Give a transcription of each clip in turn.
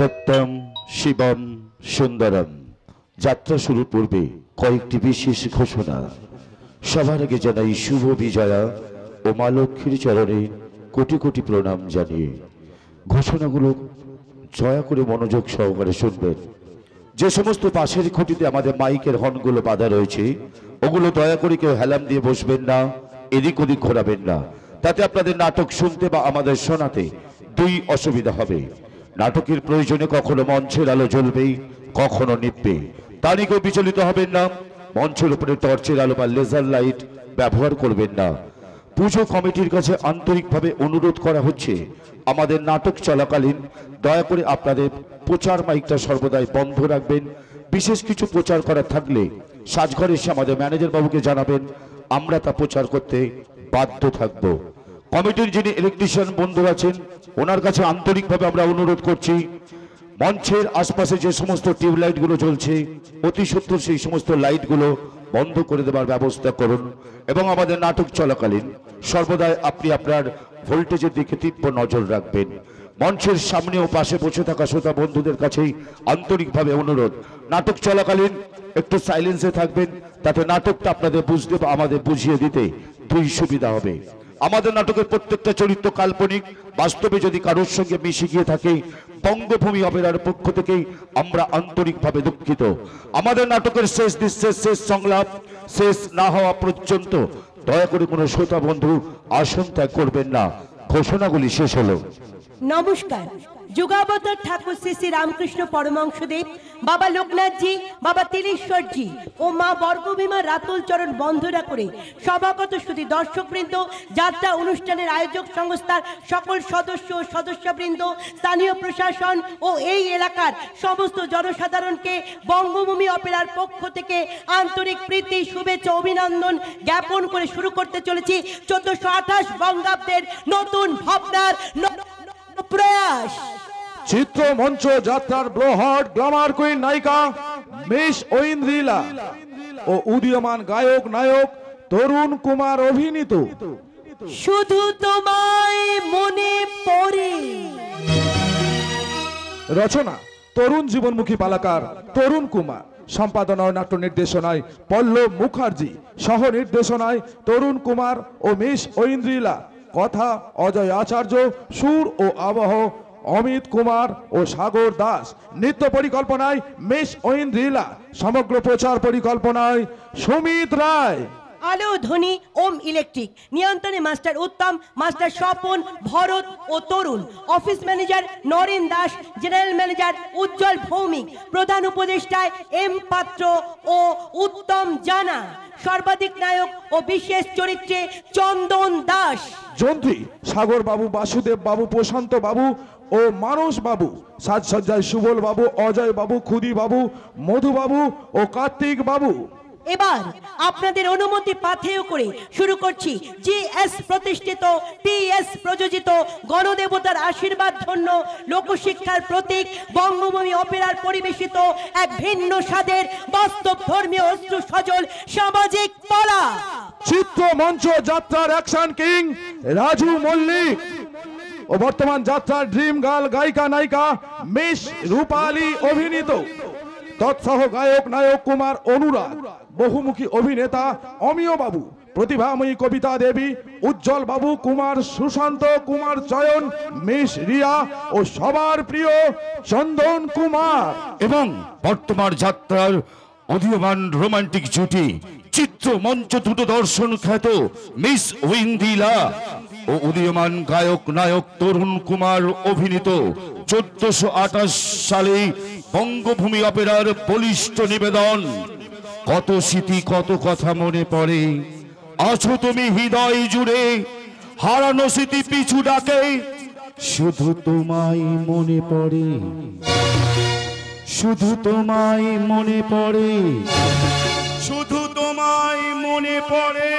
সত্যম শিবম সুন্দরম। যাত্রা শুরুর পূর্বে কয়েকটি বিশেষ ঘোষণা। সবার আগে জানাই শুভ বিজয়া ও মা লক্ষ্মীর চরণে কোটি কোটি প্রণাম জানিয়ে ঘোষণাগুলো দয়া করে মনোযোগ সহকারে শুনবেন। যে সমস্ত পাশের খুঁটিতে আমাদের মাইকের হর্নগুলো বাঁধা রয়েছে, ওগুলো দয়া করে কেউ হেলাম দিয়ে বসবেন না, এদিক ওদিক ঘোরাবেন না। তাতে আপনাদের নাটক শুনতে বা আমাদের শোনাতে দুই অসুবিধা হবে। নাটকের প্রয়োজনে কখনো মঞ্চের আলো জ্বলবে, কখনো নিভবে, তা নিয়ে কেউ বিচলিত হবেন না। মঞ্চের উপরে টর্চের আলো বা লেজার লাইট ব্যবহার করবেন না। পুজো কমিটির কাছে আন্তরিকভাবে অনুরোধ করা হচ্ছে, আমাদের নাটক চলাকালীন দয়া করে আপনাদের প্রচার মাইকটা সর্বদাই বন্ধ রাখবেন। বিশেষ কিছু প্রচার করার থাকলে সাজঘরে এসে আমাদের ম্যানেজার বাবুকে জানাবেন, আমরা তা প্রচার করতে বাধ্য থাকব। কমিটির যিনি ইলেকট্রিশিয়ান বন্ধু আছেন, ওনার কাছে আন্তরিকভাবে আমরা অনুরোধ করছি, মঞ্চের আশপাশে যে সমস্ত টিউবলাইটগুলো জ্বলছে অতি সত্বর সেই সমস্ত লাইটগুলো বন্ধ করে দেওয়ার ব্যবস্থা করুন। এবং আমাদের নাটক চলাকালীন সর্বদাই আপনি আপনার ভোল্টেজের দিকে তীব্র নজর রাখবেন। মঞ্চের সামনে ও পাশে বসে থাকা শ্রোতা বন্ধুদের কাছেই আন্তরিকভাবে অনুরোধ, নাটক চলাকালীন একটু সাইলেন্সে থাকবেন, তাতে নাটকটা আপনাদের বুঝতে বা আমাদের বুঝিয়ে দিতে দুই সুবিধা হবে। আমাদের নাটকের প্রত্যেকটা চরিত্র কাল্পনিক, বাস্তবে যদি কারোর সঙ্গে মিশে গিয়ে থাকে বঙ্গভূমি অপেরার পক্ষ থেকেই আমরা আন্তরিকভাবে দুঃখিত। আমাদের নাটকের শেষ দৃশ্যের শেষ সংলাপ শেষ না হওয়া পর্যন্ত দয়া করে কোনো শ্রোতা বন্ধু আসন ত্যাগ করবেন না। ঘোষণাগুলি শেষ হলো। নমস্কার। যুগাবতার ঠাকুর শ্রী শ্রী রামকৃষ্ণ পরমহংসদেব, বাবা লোকনাথজি, বাবা তিলেশ্বরজি ও মা বর্গভীমা রাতুল চরণ বন্ধনা করে সভাগত শুধু দর্শকবৃন্দ, যাত্রা অনুষ্ঠানের আয়োজক সংস্থার সকল সদস্য ও সদস্যবৃন্দ, স্থানীয় প্রশাসন ও এই এলাকার সমস্ত জনসাধারণকে বঙ্গভূমি অপেরার পক্ষ থেকে আন্তরিক প্রীতি, শুভেচ্ছা, অভিনন্দন জ্ঞাপন করে শুরু করতে চলেছি 1428 বঙ্গাব্দের নতুন ভাবনার প্রয়াস। চিত্র মঞ্চ যাত্রার ব্লোহার্ড গ্ল্যামার কুইন নায়িকা মিস ঐন্দ্রিলা ও উদীয়মান গায়ক নায়ক তরুণ কুমার অভিনীত শুধু তোমায় মনে পড়ে। রচনা তরুণ জীবনমুখী পালাকার তরুণ কুমার, সম্পাদনা ও নাট্য নির্দেশনায় পল্লব মুখার্জি, সহ নির্দেশনায় তরুণ কুমার ও মিস ঐন্দ্রিলা, কথা অজয় আচার্য, সুর ও আবহ অমিত কুমার ও সাগর দাস, নৃত্য পরিকল্পনায় মিস ঐন্দ্রিলা, সমগ্র প্রচার পরিকল্পনায় সুমিত রায়। আলো ধ্বনি ওম ইলেকট্রিক, নিয়ন্ত্রণে মাস্টার উত্তম, মাস্টার স্বপন, ভরত ও Tarun, office manager Naren Das, general manager Ujjwal Bhowmik, প্রধান উপদেষ্টায় এম পাত্র ও উত্তম জানা, সর্বাধিক নায়ক ও বিশেষ চরিত্রে চন্দন দাস, যন্ত্রী সাগর বাবু, বাসুদেব বাবু, প্রশান্ত বাবু ও মানস বাবু, সাজসজ্জায় সুবল বাবু, অজয় বাবু, খুদি বাবু, মধু বাবু ও কার্তিক বাবু। এবার আপনাদের অনুমতি পাথেয় করে শুরু করছি জিএস প্রতিষ্ঠিত, টিএস প্রযোজিত, গণদেবতার আশীর্বাদ ধন্য, লোকশিক্ষার প্রতীক বঙ্গভূমি অপেরার পরিবেশিত এক ভিন্ন স্বাদের বাস্তব ধর্মীয় অশ্রু সজল সামাজিক পালা। চিত্র মঞ্চ যাত্রার অ্যাকশন কিং রাজু মল্লিক ও বর্তমান যাত্রার ড্রিম গার্ল গায়িকা নায়িকা মিস রূপালী অভিনীত, তৎসহ গায়ক নায়ক কুমার অনুরাগ, বহুমুখী অভিনেতা অমিয় বাবু, প্রতিভাময়ী কবিতা দেবী, উজ্জ্বল বাবু, কুমার সুশান্ত, কুমার চয়ন, মিস রিয়া ও সবার প্রিয় চন্দন কুমার। এবং বর্তমান যাত্রার উদীয়মান রোমান্টিক জুটি চিত্র মঞ্চ দুটো দর্শন খ্যাত মিস ঐন্দ্রিলা ও উদীয়মান গায়ক নায়ক তরুণ কুমার অভিনীত 1428 সালে বঙ্গভূমি অপেরার বলিষ্ঠ নিবেদন কত স্মৃতি কত কথা মনে পড়ে, আছো তুমি হৃদয় জুড়ে, হারানো স্মৃতি পিছু ডাকে, শুধু তোমায় মনে পড়ে, শুধু তোমায় মনে পড়ে, শুধু তোমায় মনে পড়ে।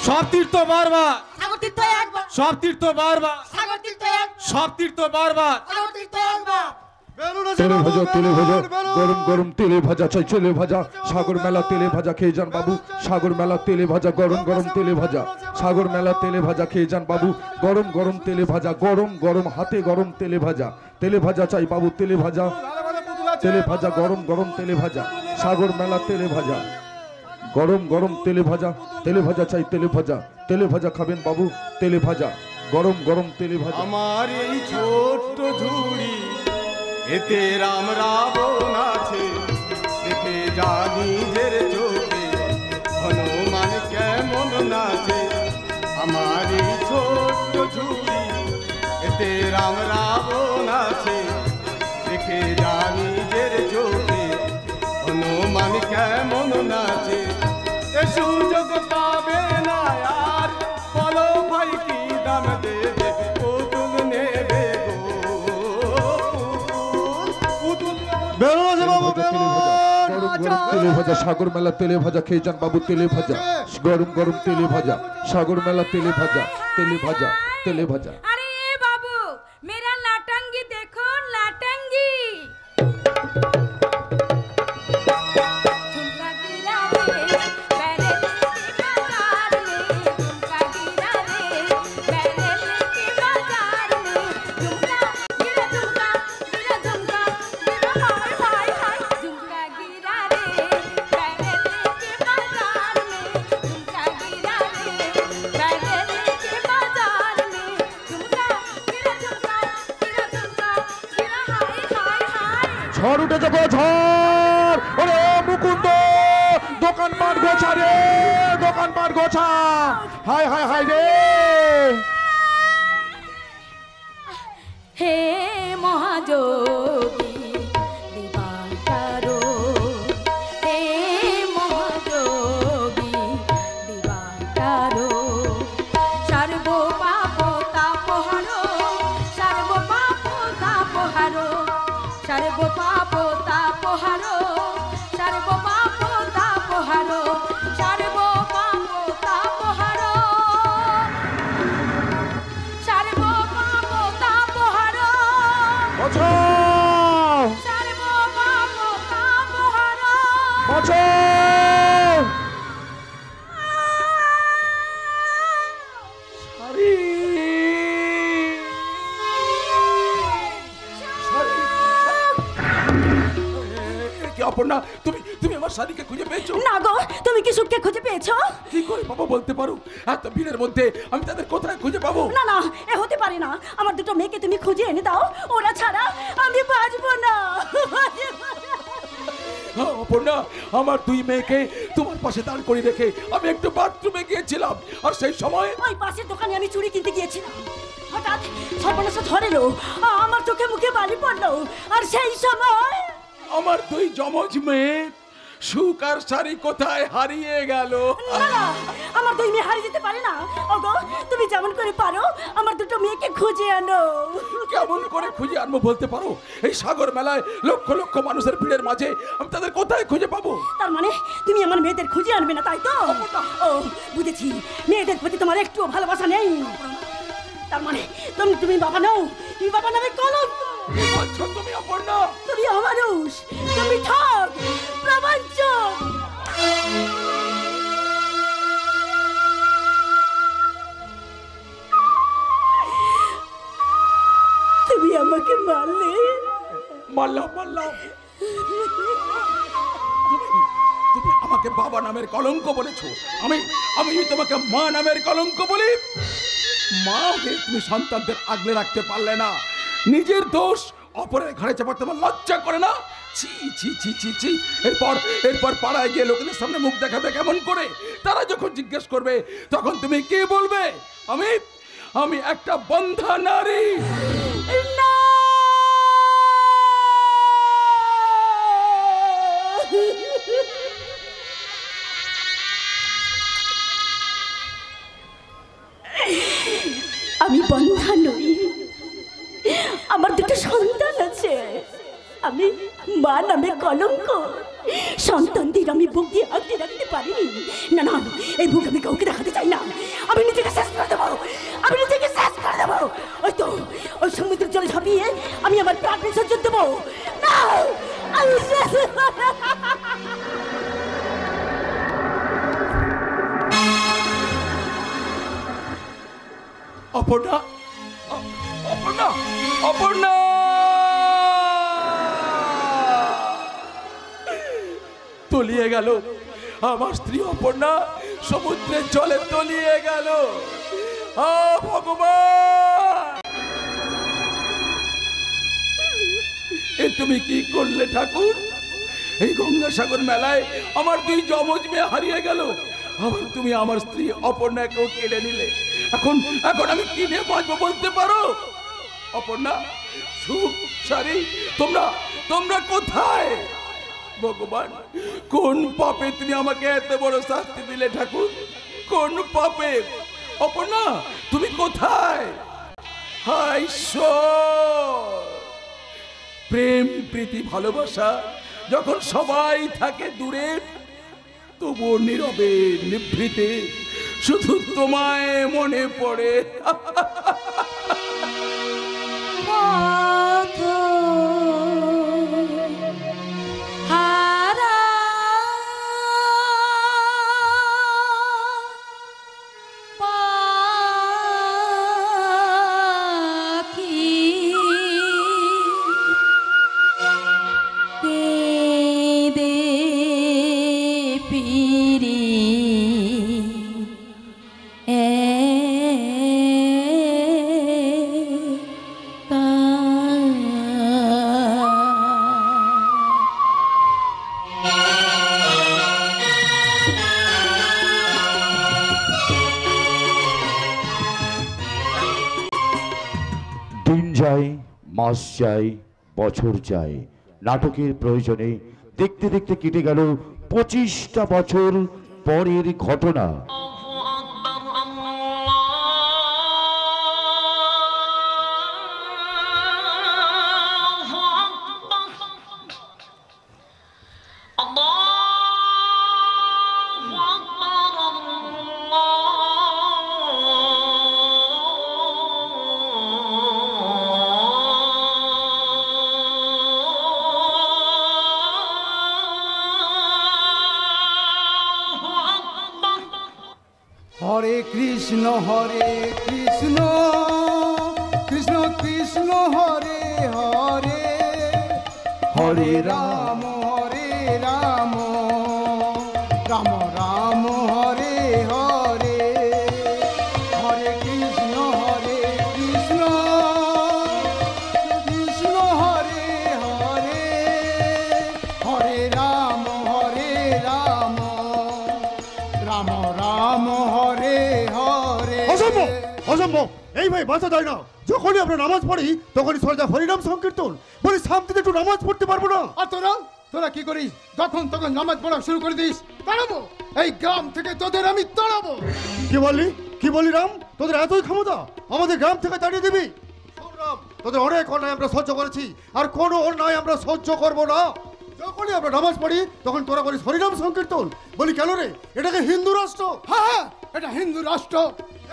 সব তীর্থ বারবার, সাগর তীর্থ একবার, সব তীর্থ বারবার, সাগর তীর্থ একবার, সব তীর্থ বারবার। সাগর তীর্থ একবার। তেলে ভাজা গরম গরম তেলে ভাজা চাই তেলে ভাজা সাগর মেলা তেলে ভাজা খেয়ে যান বাবু সাগর মেলা তেলে ভাজা গরম গরম তেলে ভাজা সাগর মেলা তেলে ভাজা খেয়ে যান বাবু গরম গরম তেলে ভাজা গরম গরম হাতে গরম তেলে ভাজা চাই বাবু তেলে ভাজা গরম গরম তেলে ভাজা সাগর মেলা তেলে ভাজা গরম গরম তেলে ভাজা চাই তেলে ভাজা খাবেন বাবু তেলে ভাজা গরম গরম তেলে ভাজা। আমার এই ছোট্ট ঝুড়ি এতে রাম রাবণ আছে দেখে যা নিজের চোখে হনুমান কেমন নাচে। আমার এই ছোট্ট ঝুড়ি এতে রাম রাবণ আছে দেখে যা নিজের চোখে হনুমান কেমন নাচে। এ সুযোগ পাবে না আর বলো ভাই কি দাম দেবে পুতুল নেবে তেলে ভাজা সাগর মেলা তেলে ভাজা খেয়ে যান বাবু তেলে ভাজা গরম গরম তেলে ভাজা সাগর মেলা তেলে ভাজা তেলে ভাজা। अरे बाबू मेरा लाटंगी देखो लाटंगी झुमका गिरा रे बैरल के बाजार में झुमका गिरा रे बैरल के बाजार में झुमका गिरा गिरा हाय हाय हाय झुमका गिरा रे बैरल के बाजार में झुमका गिरा रे बैरल के बाजार में झुमका गिरा हाय हाय हाय। ঝড় উঠেছে গো ঝড় ওরে মুকুন্দ দোকানপাট গোছা রে দোকানপাট গোছা হায় হায় হায় রে। हे महाजोगी दिवाकरो हे महाजोगी दिवाकरो सर्व पाप तापहारो सर्व पाप तापहारो सर्व पाप तापहारो सर्व पाप तापहारो सर्व पाप तापहारो অপর্ণা, তুমি তুমি আমার শাড়িকে খুঁজে পেয়েছো? না গো, তুমি কি সুখকে খুঁজে পেয়েছো? কি করে বাবা বলতে পারো? এত ভিড়ের মধ্যে আমি তাদের কোথায় খুঁজে পাবো? না না, এ হতে পারে না। আমার দুটো মেয়েকে তুমি খুঁজে এনে দাও, ওরা ছাড়া আমি বাঁচবো না। অপর্ণা, আমার দুই মেয়েকে তোমার পাশে দাঁড় করে রেখে আমি একটু বাথরুমে গিয়েছিলাম, আর সেই সময় ওই পাশের দোকানে আমি চুড়ি কিনতে গিয়েছিলাম। হঠাৎ সর্বনাশা ঝড় এলো, আমার চোখে মুখে বালি পড়লো, আর সেই সময় আমার দুই যমজ মেয়ে সুখ আর শাড়ি কোথায় হারিয়ে গেল। না না, আমার দুই মেয়ে হারিয়ে যেতে পারে না। ওগো, তুমি যেমন করে পারো আমার দুটো মেয়েকে খুঁজে আনো। কেমন করে খুঁজে আনবো বলতে পারো? এই সাগর মেলায় লক্ষ লক্ষ মানুষের ভিড়ের মাঝে আমি তাদের কোথায় খুঁজে পাবো? তার মানে তুমি আমার মেয়েদের খুঁজে আনবে না, তাই তো? ও বুঝেছি, মেয়েদের প্রতি তোমার একটুও ভালোবাসা নেই। তার মানে তুমি বাবা নও, তুমি বাবা নামে কলঙ্ক। কি বলছো তুমি অপর্ণা? তুমি অমানুষ, তুমি ঠক, প্রবঞ্চক। তুমি আমাকে মারলে। মারলাম মারলাম। তুমি আমাকে বাবা নামের কলঙ্ক বলেছো, আমি আমি তোমাকে মা নামের কলঙ্ক বলি? মা হয়ে তুমি সন্তানদের আগলে রাখতে পারলে না, নিজের দোষ অপরের ঘাড়ে চাপাতে তোমার লজ্জা করে না? ছি ছি ছি ছি ছি। এরপর পাড়ায় গিয়ে লোকেদের সামনে মুখ দেখাবে কেমন করে? তারা যখন জিজ্ঞেস করবে তখন তুমি কি বলবে? আমি আমি একটা বন্ধা নারী। না, আমি বন্ধা নই, আমার দুটো সন্তান আছে। আমি মা নামে কলঙ্ক। সন্তানদের আমি বুক দিয়ে আগলে রাখতে পারিনি। না না, এই বুক আমি কাউকে দেখাতে চাই না। আমি নিজেকে শেষ করে দেবো, আমি নিজেকে শেষ করে দেবো। ওই তো ওই সমুদ্রের জলে ঝাঁপিয়ে আমি আমার প্রাণ বিসর্জন দেবো। না, আমি শেষ। অপর্ণা, অপর্ণা, অপর্ণা! তলিয়ে গেল আমার স্ত্রী অপর্ণা, সমুদ্রের জলে তলিয়ে গেল। ভগবান, এ তুমি কি করলে ঠাকুর? এই গঙ্গাসাগর মেলায় আমার দুই যমজ মেয়ে হারিয়ে গেল, আবার তুমি আমার স্ত্রী অপর্ণাকেও কেড়ে নিলে। এখন এখন আমি কি নিয়ে বাঁচবো বলতে পারো? অপর্ণা, সুখ, শাড়ি, তোমরা তোমরা কোথায়? ভগবান, কোন পাপে তুমি আমাকে এত বড় শাস্তি দিলে ঠাকুর? কোন পাপে? অপর্ণা, তুমি কোথায়? হায় ঈশ্বর! প্রেম, প্রীতি, ভালোবাসা যখন সবাই থাকে দূরে, তবু নীরবে নিভৃতে শুধু তোমায় মনে পড়ে। দিন যায়, মাস যায়, বছর যায়, নাটকের প্রয়োজনে দেখতে দেখতে কেটে গেল 25টা বছর পরের ঘটনা। হরে কৃষ্ণ কৃষ্ণ কৃষ্ণ হরে হরে, হরে রাম অসম্ভব, এই ভাই বাঁচা যায় না। যখনই আমরা নামাজ পড়ি তখনই সরজা হরিনাম সংকীর্তন বলি, শান্তিতে একটু নামাজ পড়তে পারবো না। আর তোরা কি করিস? তখন নামাজ পড়া শুরু করে দিস। তাড়াবো, এই গ্রাম থেকে তোদের আমি তাড়াবো। কি বলি রাম, তোদের এতই ক্ষমতা আমাদের গ্রাম থেকে তাড়িয়ে দিবি? শোন রাম, তোদের অনেক অন্যায় আমরা সহ্য করেছি, আর কোনো অন্যায় আমরা সহ্য করব না। যখনই আমরা নামাজ পড়ি তখন তোরা করিস হরিনাম সংকীর্তন বলি, কেন রে? এটাকে হিন্দু রাষ্ট্র। হ্যাঁ, এটা হিন্দু রাষ্ট্র,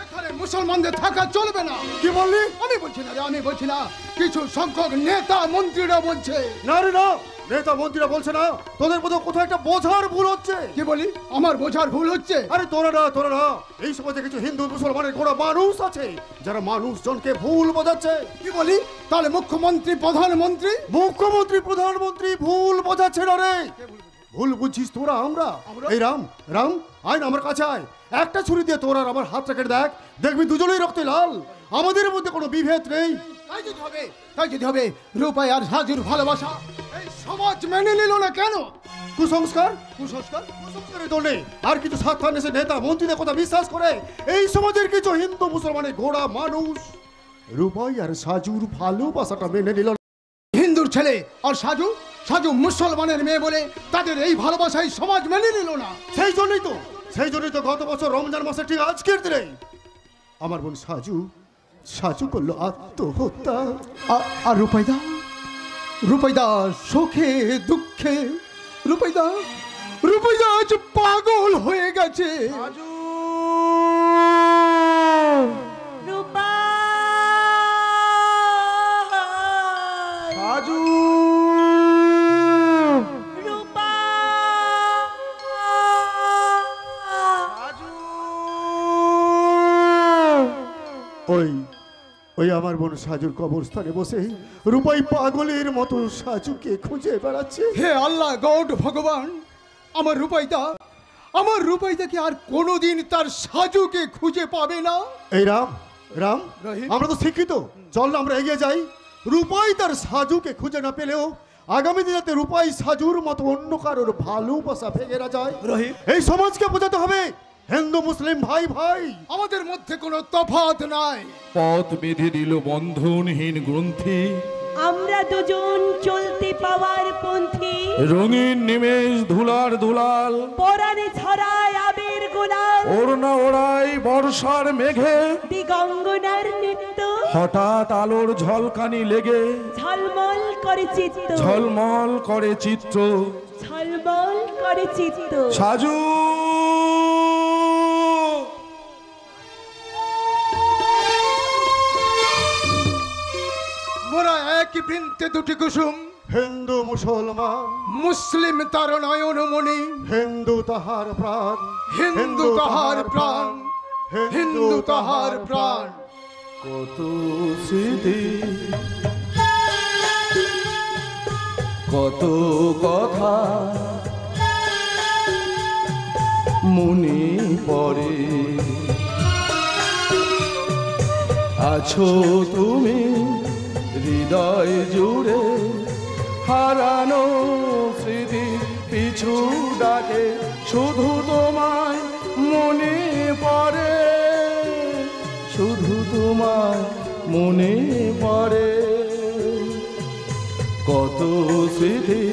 এখানে মুসলমানদের থাকা চলবে না। কি বললি? আমি বলছি না, কিছু সংখ্যক নেতা মন্ত্রীরা বলছে। না রে না, নেতা মন্ত্রীরা বলছে না, তোদের মধ্যে কোথাও একটা বোঝার ভুল হচ্ছে। কি বলি? আমার বোঝার ভুল হচ্ছে? আরে তোরা না, এই সমাজে কিছু হিন্দু মুসলমানের গোড়া মানুষ আছে যারা মানুষজনকে ভুল বোঝাচ্ছে। কি বলি? তাহলে মুখ্যমন্ত্রী প্রধানমন্ত্রী ভুল বোঝাচ্ছে না রে। ভুল বুঝছিস তোরা। আমরা এই রাম আয় না আমার কাছে আয়, একটা ছুরি দিয়ে তোর আর আমার হাতটা কেটে দেখ, দেখবি দুজনেই রক্তে লাল। আমাদের মধ্যে কোনো বিভেদ নেই। তাই যদি হবে রূপাই আর সাজুর ভালোবাসা এই সমাজ মেনে নিল না কেন? কুসংস্কারের দলে আর কিছু সাবধান এসে নেতা মন্ত্রীদের কথা বিশ্বাস করে এই সমাজের কিছু হিন্দু মুসলমানের গোড়া মানুষ রূপাই আর সাজুর ভালোবাসাটা মেনে নিল। হিন্দুর ছেলে আর সাজু মুসলমানের মেয়ে বলে তাদের এই ভালোবাসাই সমাজ মেনে নিল না। সেই জন্যই তো গত বছর রমজান মাসে ঠিক আজকের দিনে আমার বোন সাজু করলো আত্মহত্যা। আর রূপাইদা সুখে দুঃখে রূপাইদা আজ পাগল হয়ে গেছে। রূপা ওই আমার বোন সাজুর কবরস্থানে বসে রূপাই পাগলের মতো সাজুকে খুঁজে বেড়াচ্ছে। হে আল্লাহ, গড ভগবান, আমার রূপাইদাকে আর কোনোদিন তার সাজুকে খুঁজে পাবে না। এই রাম আমরা তো শিক্ষিত, চল না আমরা এগিয়ে যাই। রূপাই তার সাজুকে খুঁজে না পেলেও আগামী দিনেতে রূপাই সাজুর মতো অন্য কারোর ভালোবাসা ভেঙে না যায়। এই সমাজকে বোঝাতে হবে হিন্দু মুসলিম ভাই আমাদের মধ্যে কোনো তফাৎ নাই। পথ বেঁধে দিল বন্ধনহীন গ্রন্থি, আমরা দুজন চলতে পাওয়ার পন্থী। রঙিন নিমেষ ধুলার দুলাল, পরাণে ছড়ায় আবির গোলাল। ওড়না ওড়াই বর্ষার মেঘে, দিগঙ্গনার নৃত্য। হঠাৎ আলোর ঝলকানি লেগে ঝলমল করে চিত্ত। সাজু মোরা একই বৃন্তে দুটি কুসুম, হিন্দু মুসলমান, মুসলিম তার নয়নমণি। হিন্দু তাহার প্রাণ, হিন্দু তাহার প্রাণ। কত স্মৃতি, কত কথা মনে পড়ে, আছো তুমি হৃদয় জুড়ে। হারানো স্মৃতি পিছু ডাকে, শুধু তোমায় মনে পড়ে, শুধু তোমায় মনে পড়ে। কত স্মৃতি,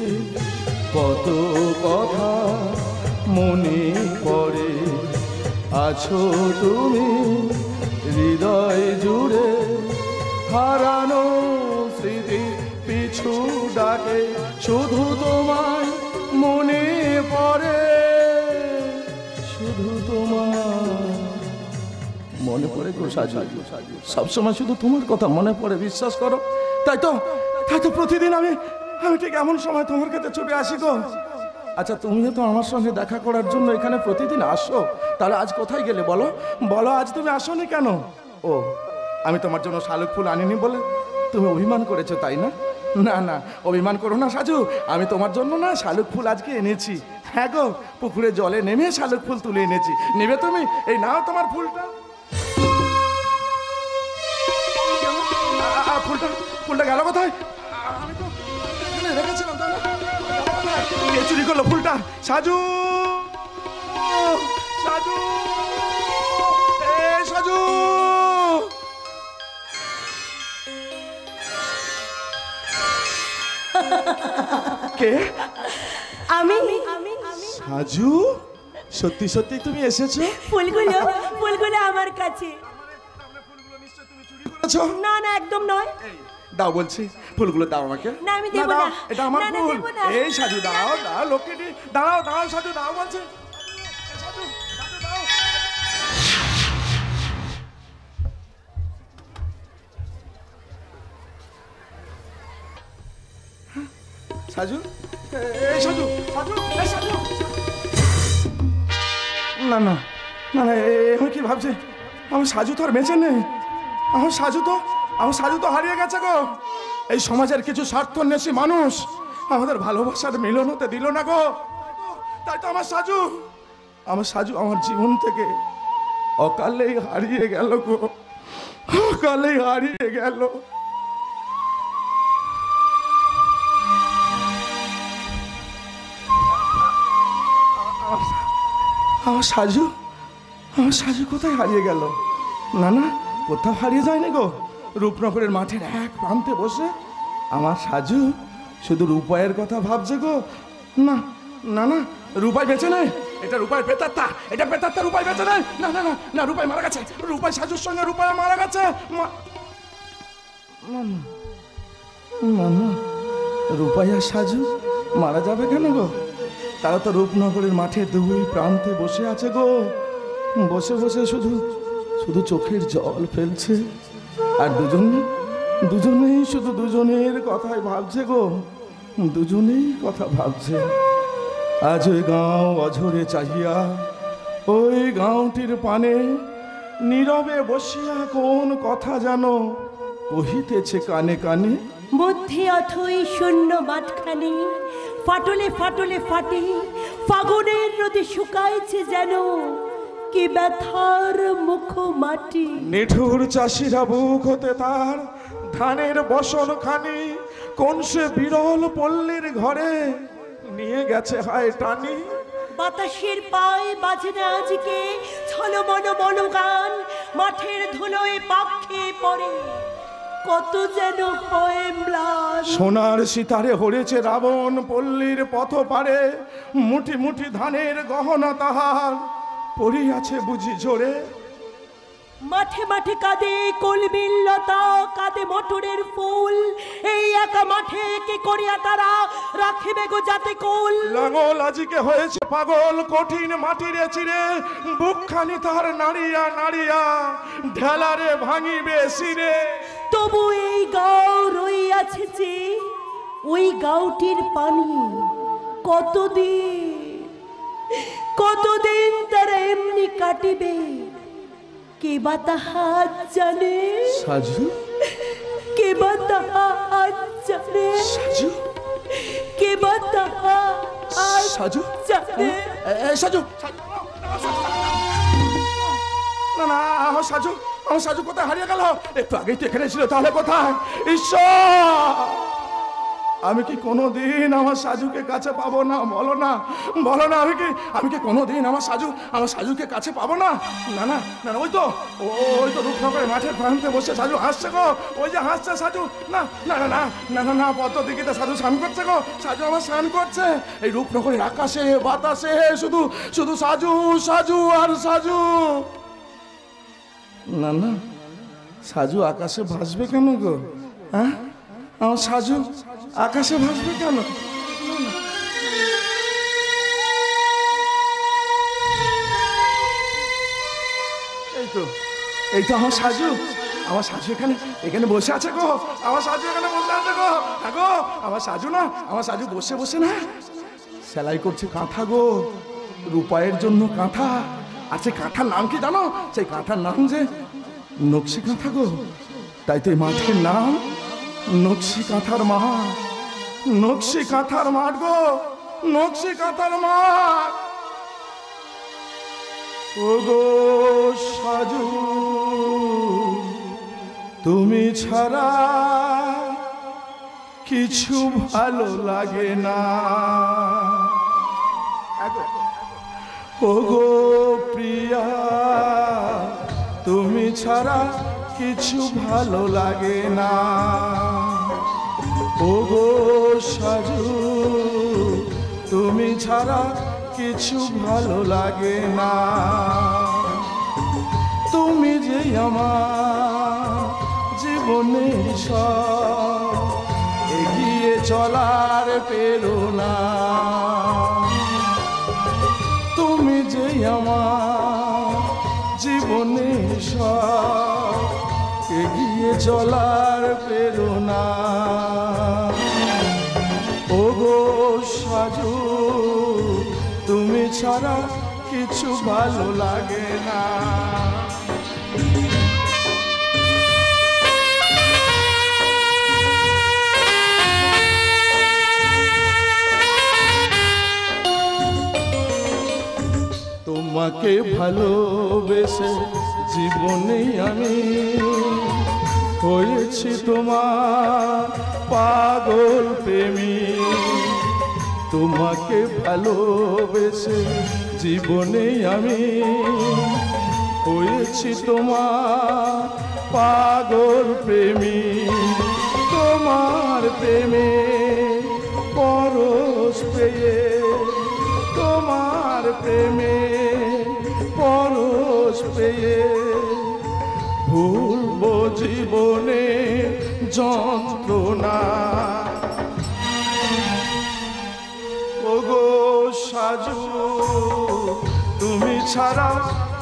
কত কথা মনে পড়ে, আছো তুমি হৃদয় জুড়ে। হারানো স্মৃতি পিছু ডাকে, শুধু তোমায় মনে পড়ে, শুধু তোমায় মনে পড়ে গো সাজু। সবসময় শুধু তোমার কথা মনে পড়ে, বিশ্বাস করো। তাই তো প্রতিদিন আমি ঠিক এমন সময় তোমার কাছে ছুটে আসি গো। আচ্ছা, তুমিও তো আমার সঙ্গে দেখা করার জন্য এখানে প্রতিদিন আসো, তাহলে আজ কোথায় গেলে বলো? আজ তুমি আসোনি কেন? ও, আমি তোমার জন্য শালুক ফুল আনিনি বলে তুমি অভিমান করেছো, তাই না? না, অভিমান করো না সাজু, আমি তোমার জন্য না শালুক ফুল আজকে এনেছি। হ্যাঁ গো, পুকুরে জলে নেমে শালুক ফুল তুলে এনেছি। নেবে তুমি? এই নাও তোমার ফুলটা। ফুলটা গেল কোথায়? আমি তো এখানে রেখেছিলাম, তাই না? কে চুরি করলো ফুলটা? সাজু, সাজু, সাজু। কে? আমি সাজু, সত্যি সত্যি তুমি এসেছো? ফুলগুলো আমার কাছে। আচ্ছা, না না একদম নয়। দাও বলছি, ফুলগুলো দাও আমাকে। না আমি দেব না। এটা আমার না, না, ফুল। দেব না। এই সাজু দাও, দাও লক্ষ্মীটি, দাও দাও সাজু দাও বলছি। সাজু, সাজু দাও। সাজু, এই সাজু, সাজু, এই সাজু। না না না না, আমি কি ভাবছি, আমার সাজু তো আর বেঁচে নেই। আমার সাজু তো হারিয়ে গেছে গো। এই সমাজের কিছু স্বার্থন্বেষী মানুষ আমাদের ভালোবাসার মিলন হতে দিল না গো। তাই তো আমার সাজু আমার জীবন থেকে অকালেই হারিয়ে গেল গো, অকালেই হারিয়ে গেল। আমার সাজু কোথায় হারিয়ে গেল? না না, কোথাও হারিয়ে যায়নি গো। রূপনগরের মাঠের এক প্রান্তে বসে আমার সাজু শুধু রূপায়ের কথা ভাবছে গো। না না না, রূপাই বেঁচে নেই। এটা রূপাই পেতাত্তা, এটা পেতাত্তা, রূপাই বেঁচে নেই। না না না না, রূপাই মারা গেছে। রূপাই সাজুর সঙ্গে রূপাই মারা গেছে। না না না, রূপাই আর সাজু মারা যাবে কেন গো? তারা তো রূপনগরের মাঠের দুই প্রান্তে বসে আছে গো। বসে বসে শুধু চোখের জল ফেলছে। আর দুজনেই শুধু দুজনের কথাই ভাবছে গো, দুজনেই কথা ভাবছে। আজ ওই গাঁও অঝরে চাহিয়া, ওই গাঁওটির পানে নীরবে বসিয়া কোন কথা জানো কহিতেছে কানে কানে। মধ্যে অথই শূন্য মাঠখানে ফাটলে ফাটলে ফাটে, ফাগুনের রোদে শুকাইছে যেন কি ব্যথার মুখ মাটি। নিঠুর চাষিরা বুক হতে তার ধানের বসন খানি কোন সে বিরল পল্লীর ঘরে নিয়ে গেছে হায় টানি। বাতাসের পায়ে বাজে না আজকে ছলমন মনোগান, মাঠের ধুলোয় পাক খেয়ে পড়ে কত যেন হয় ম্লান। সোনার সিতারে হরেছে রাবণ পল্লীর পথ পারে, মুঠি মুঠি ধানের গহনা তাহার পড়িয়াছে বুঝি ঝরে। মাঠে মাঠে কাঁদে কলমিল লতা, কাঁদে মটরের ফুল। এই একা মাঠে কি করিয়া তারা রাখিবে গো যাতে কুল। লাঙল আজিকে হয়েছে পাগল, কঠিন মাটিরে চিরে বুকখানি তার নাড়িয়া নাড়িয়া ঢেলারে ভাঙিবে শিরে। তবু এই গাঁও রইয়াছে যে ওই গাঁওটির পানি কতদিন তারা এমনি কাটিবে কে বা তাহার জানে। সাজু, কে বা তাহার জানে। সাজু, কে বা তাহার সাজু, জানে। সাজু, না না, আমার সাজু কোথায় হারিয়ে গেল? একটু আগেই তো এখানে ছিল, তাহলে কোথায়? ঈশ্বর, আমি কি কোনোদিন আমার সাজুকে কাছে পাবো না? বলো না, বলো না, আমি কি কোনোদিন আমার সাজুকে কাছে পাবো না? না না না, ওই তো রূপনগরের মাঠের প্রান্তে বসে সাজু হাসছে গো। ওই যে হাসছে সাজু। না না না না না না না, পদ্ম দিঘিতে সাজু স্নান করছে গো। সাজু আমার স্নান করছে। এই রূপনগরের আকাশে বাতাসে শুধু সাজু আর সাজু। না না, সাজু আকাশে ভাসবে কেন গো? হ্যাঁ, আমার সাজু আকাশে ভাসবে কেন? এই তো আমার সাজু এখানে বসে আছে গো। আমার সাজু এখানে বসে আছে গো। হ্যাঁ গো, আমার সাজু বসে বসে না সেলাই করছে কাঁথা গো। রূপায়ের জন্য কাঁথা। আর সেই কাঁথার নাম কি জানো? সেই কাঁথার নাম যে নকশি কাঁথা গো। তাই তো এই মাঠের নাম নকশি কাঁথার মাঠ। নকশি কাঁথার মাঠ গো, নকশি কাঁথার মাঠ। ও গো সাজু, তুমি ছাড়া কিছু ভালো লাগে না। ও গো প্রিয়া, তুমি ছাড়া কিছু ভালো লাগে না। ও ওগো সাজু তুমি ছাড়া কিছু ভালো লাগে না, তুমি যে আমার জীবনের সব, এগিয়ে চলার প্রেরণা, তুমি যে আমার জীবনের সব, এগিয়ে চলার প্রেরণা। ওগো সাজু তুমি ছাড়া কিছু ভালো লাগে না। তোমাকে ভালোবেসে জীবনে আমি হয়েছি তোমার পাগল প্রেমী, তোমাকে ভালোবেসে জীবনে আমি হয়েছি তোমার পাগল প্রেমী, তোমার প্রেমে পরশ পেয়ে, তোমার প্রেমে পরশ পেয়ে ভুলবো জীবনে যন্ত্রণা। ওগো সাজু তুমি ছাড়া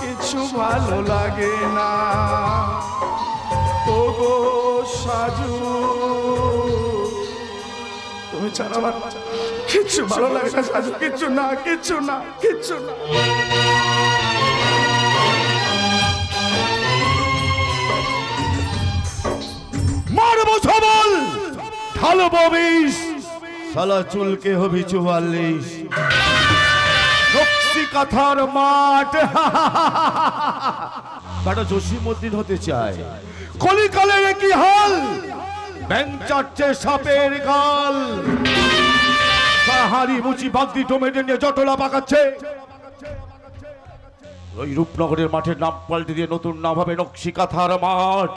কিছু ভালো লাগে না, ওগো সাজু তুমি ছাড়া আমার কিচ্ছু ভালো লাগে না সাজু, কিচ্ছু না, কিচ্ছু না, কিচ্ছু না। মারবো সবল ঢালবো বিষ, সালা চুলকে হবি 44, নকশি কাথার মাঠ কাটা জসীমউদ্দিন হতে চায়, কলিকালের কি হাল, ব্যাং চাটছে সাপের গাল, হাড়ি মুচি বাগদি টমেটো নিয়ে জটলা পাকাচ্ছে। ওই রূপনগরের মাঠের নাম পাল্টে দিয়ে নতুন নাম হবে নকশি কাথার মাঠ।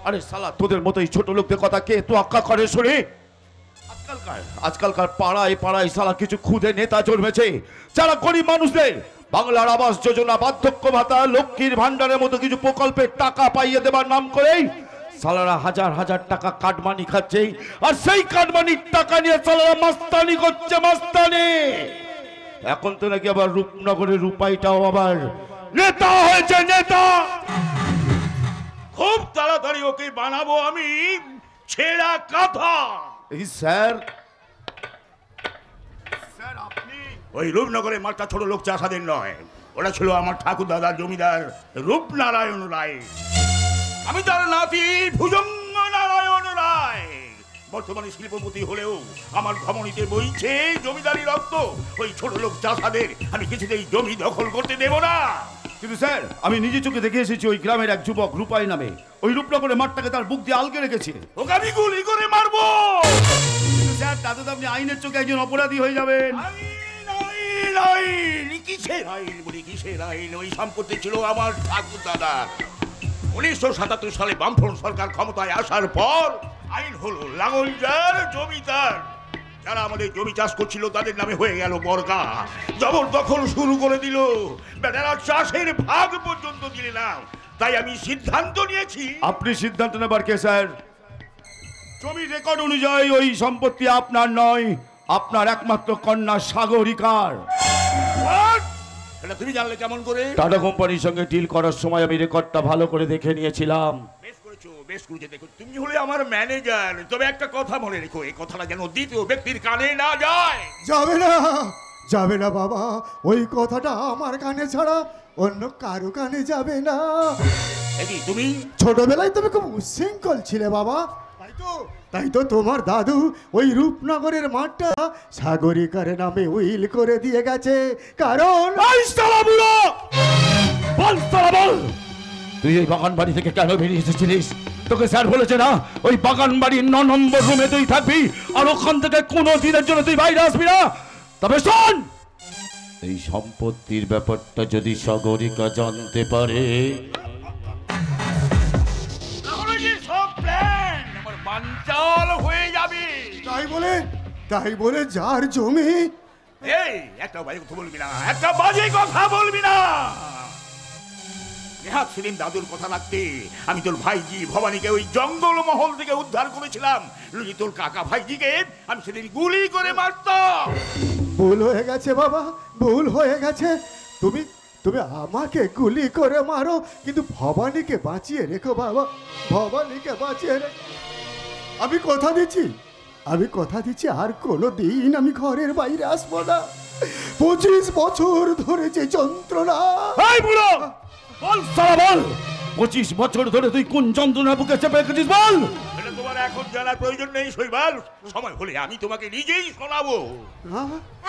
আরে সালা তোদের মতোই ছোট লোকদের কথা কে তো আক্কা করে শুনি? আজকালকার পাড়ায় পাড়ায় সালা কিছু খুদে নেতা জন্মেছে যারা গরিব মানুষদের বাংলার আবাস যোজনা, বার্ধক্য ভাতা, লক্ষ্মীর ভান্ডারের মতো কিছু প্রকল্পের টাকা পাইয়ে দেবার নাম করেই সালারা হাজার হাজার টাকা কাটমানি খাচ্ছে, আর সেই কাটমানির টাকা নিয়ে সালারা মাস্তানি করছে, মাস্তানি। এখন তো নাকি আবার রূপনগরের রূপাইটাও আবার নেতা হয়েছে, নেতা। খুব তাড়াতাড়ি ওকে বানাবো আমি ছেঁড়া কাঁথা। এই স্যার, আপনি ওই রূপনগরের মাঠটা ছোট লোক চাষাদের নয়, ওরা ছিল আমার ঠাকুর দাদার জমিদার রূপনারায়ণ রায়। আমি তার নাতি ভুজঙ্গ নারায়ণ রায়। বর্তমানে শিল্পপতি হলেও আমার ধমনীতে বইছে জমিদারি রক্ত। ওই ছোট লোক চাষাদের আমি কিছুতেই জমি দখল করতে দেব না। কিন্তু স্যার আমি নিজে চোখে দেখে এসেছি ওই গ্রামের এক যুবক রূপাই নামে ওই রূপনগরের মাঠটাকে তার বুক দিয়ে আলকে রেখেছে। ওকে আমি গুলি করে মারবো। কিন্তু স্যার তাতে তো আপনি আইনের চোখে একজন অপরাধী হয়ে যাবেন। কিসের আইন বলি, কিসের আইন? ওই সম্পত্তি ছিল আমার ঠাকুর দাদা। 1977 সালে বামফ্রন্ট সরকার ক্ষমতায় আসার পর আইন হলো লাঙল যার জমিদার। যারা আমাদের জমি চাষ করছিল তাদের নামে হয়ে গেল বর্গা। জবরদখল শুরু করে দিল, বেটারা চাষের ভাগ পর্যন্ত দিলে না। তাই আমি সিদ্ধান্ত নিয়েছি। আপনি সিদ্ধান্ত নেবার কে স্যার? জমির রেকর্ড অনুযায়ী ওই সম্পত্তি আপনার নয়, আপনার একমাত্র কন্যা সাগরিকার। এটা তুমি জানলে কেমন করে? টাটা কোম্পানির সঙ্গে ডিল করার সময় আমি রেকর্ডটা ভালো করে দেখে নিয়েছিলাম। বেশ করেছো, বেশ করেছো। দেখো তুমি হলে আমার ম্যানেজার, তবে একটা কথা মনে রেখো, এই কথাটা যেন দ্বিতীয় ব্যক্তির কানে না যায়। যাবে না, যাবে না বাবা, ওই কথাটা আমার কানে ছাড়া অন্য কারো কানে যাবে না। এই তুমি ছোটবেলায় তুমি খুব উচ্ছৃঙ্খল ছিলে বাবা, তাই তো তোমার দাদু ওই রূপনগরের মাঠটা সাগরিকার নামে উইল করে দিয়ে গেছে। কারণ তুই এই বাগান বাড়ি থেকে কেন বেরিয়ে এসেছিলিস? তোকে স্যার বলেছে না ওই বাগান বাড়ির 9 নম্বর রুমে তুই থাকবি, আর ওখান থেকে কোনো দিনের জন্য তুই বাইরে আসবি না। তবে শোন, এই সম্পত্তির ব্যাপারটা যদি সাগরিকা জানতে পারে, বানচাল হয়ে যাবে। তাই বলে যার জমি এই একটা বাজে কথা বলবি না, একটা বাজে কথা বলবি না। নেহাত সেদিন দাদুর কথা রাখতে আমি তোর ভাইজি ভবানীকে ওই জঙ্গল মহল থেকে উদ্ধার করেছিলাম, নইলে তোর কাকা ভাইজিকে আমি সেদিন গুলি করে মারতাম। ভুল হয়ে গেছে বাবা, ভুল হয়ে গেছে। তুমি তুমি আমাকে গুলি করে মারো, কিন্তু ভবানীকে বাঁচিয়ে রেখো বাবা, ভবানীকে বাঁচিয়ে রেখো। আমি কথা দিচ্ছি আর কোনো দিন আমি ঘরের বাইরে আসবো না। 25 বছর ধরে যে যন্ত্রণা। এই বুড়ো বল, সারা বল, 25 বছর ধরে তুই কোন যন্ত্রণা বুকে চেপে রেখেছিস বল। এটা তোমার এখন জানার প্রয়োজন নেই শৈবাল, সময় হলে আমি তোমাকে নিজেই শোনাবো।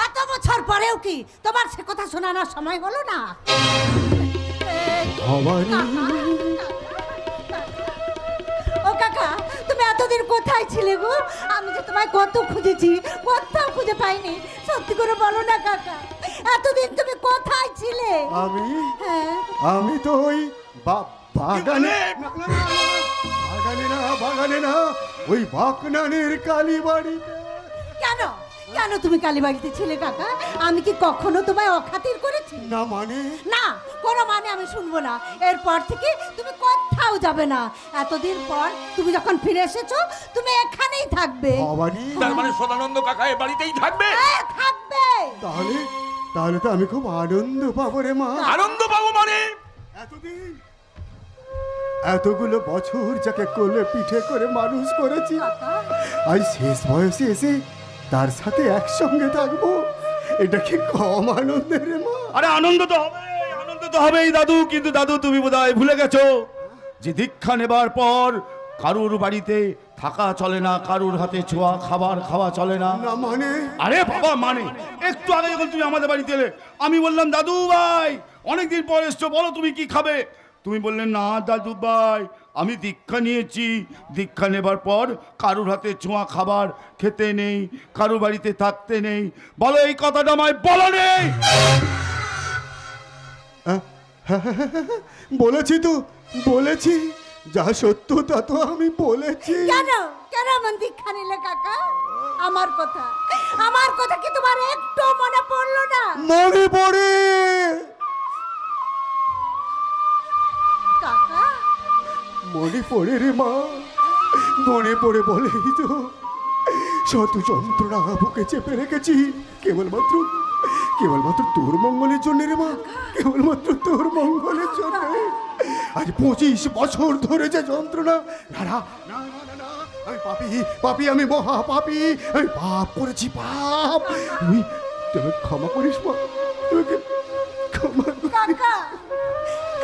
এত বছর পরেও কি তোমার সে কথা শোনানোর সময় হলো না? ও কাকা, তুমি এতদিন কোথায় ছিলে গো? আমি যে তোমায় কত খুঁজেছি, কোথাও খুঁজে পাইনি। সত্যি করে বলো না কাকা, এতদিন তুমি কোথায় ছিলে? হ্যাঁ, আমি তো ওই বাগানে না ওই বাকনানের কালীবাড়ি। কেন কেন তুমি কালীবাড়িতে ছিলে কাকা? আমি কি কখনো তোমায় অখাতির করেছি? না মানে না, কোনো মানে আমি শুনবো না। এরপর থেকে তুমি কোথাও যাবে না। এতদিন পর তুমি যখন ফিরে এসেছো, তুমি এখানেই থাকবে। তার মানে সদানন্দ কাকা এ বাড়িতেই থাকবে? হ্যাঁ, থাকবে। তাহলে তো আমি খুব আনন্দ পাবো রে মা। আনন্দ পাবো মানে? এতগুলো বছর যাকে কোলে পিঠে করে মানুষ করেছি, আজ শেষ বয়সে এসে তার সাথে একসঙ্গে থাকবো, এটা কি কম আনন্দের রে মা? আরে আনন্দ তো হবেই দাদু, কিন্তু দাদু তুমি বোধহয় ভুলে গেছো যে দীক্ষা নেবার পর কারুর বাড়িতে থাকা চলে না, কারুর হাতে ছোঁয়া খাবার খাওয়া চলে না। না মানে? আরে বাবা মানে, একটু আগে যখন তুমি আমাদের বাড়িতে এলে আমি বললাম দাদু ভাই অনেকদিন পর এসছো, বলো তুমি কি খাবে? তুমি বললে না দাদু ভাই আমি দীক্ষা নিয়েছি, দীক্ষা নেবার পর কারুর হাতে ছোঁয়া খাবার খেতে নেই, কারুর বাড়িতে থাকতে নেই। বলো এই কথাটা আমায় বলো নেই? বলেছি যা সত্য তা তো আমি বলেছি। কেন এমন দীক্ষা নিলে কাকা? আমার কথা কি তোমার একটু মনে পড়লো না? মনে পড়ে কাকা, মনে পড়ে রে মা, মনে পড়ে বলেই তো শত যন্ত্রণা বুকে চেপে রেখেছি কেবলমাত্র তোর মঙ্গলের জন্য রে মা, কেবলমাত্র তোর মঙ্গলের জন্য। আজ 25 বছর ধরে যে যন্ত্রণা। না, আমি পাপী, আমি মহা পাপী, আমি পাপ করেছি, পাপ। তুমি ক্ষমা করিস মা, তোকে ক্ষমা করিস।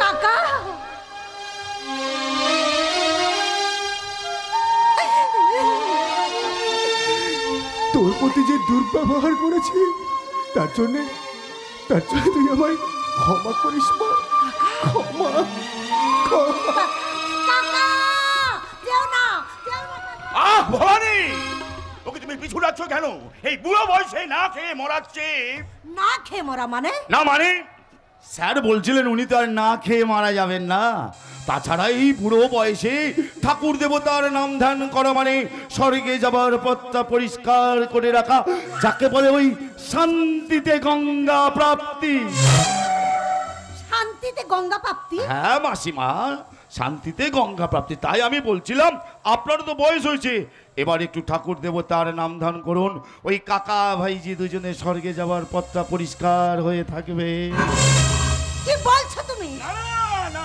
কাকা তোর প্রতি যে দুর্ব্যবহার করেছি তার জন্য তুই আমায় ক্ষমা করিস মা, ক্ষমা। ভবানী, ওকে তুমি পিছু ডাকছ কেন? এই বুড়ো বয়সে না খেয়ে মরাচ্ছে। না খেয়ে মরা মানে? না মানে স্যার বলছিলেন উনি তো আর না খেয়ে মারা যাবেন না। তাছাড়া এই বুড়ো বয়সে ঠাকুর দেবতার নাম ধ্যান করা মানে স্বর্গে যাবার পথটা পরিষ্কার করে রাখা, যাকে বলে ওই শান্তিতে গঙ্গা প্রাপ্তি। শান্তিতে গঙ্গা প্রাপ্তি? হ্যাঁ মাসিমা, শান্তিতে গঙ্গা প্রাপ্তি। তাই আমি বলছিলাম আপনারও তো বয়স হয়েছে, এবার একটু ঠাকুর দেবতার নাম ধ্যান করুন, ওই কাকা ভাইজি দুজনে স্বর্গে যাবার পথটা পরিষ্কার হয়ে থাকবে। কি বলছো তুমি? না,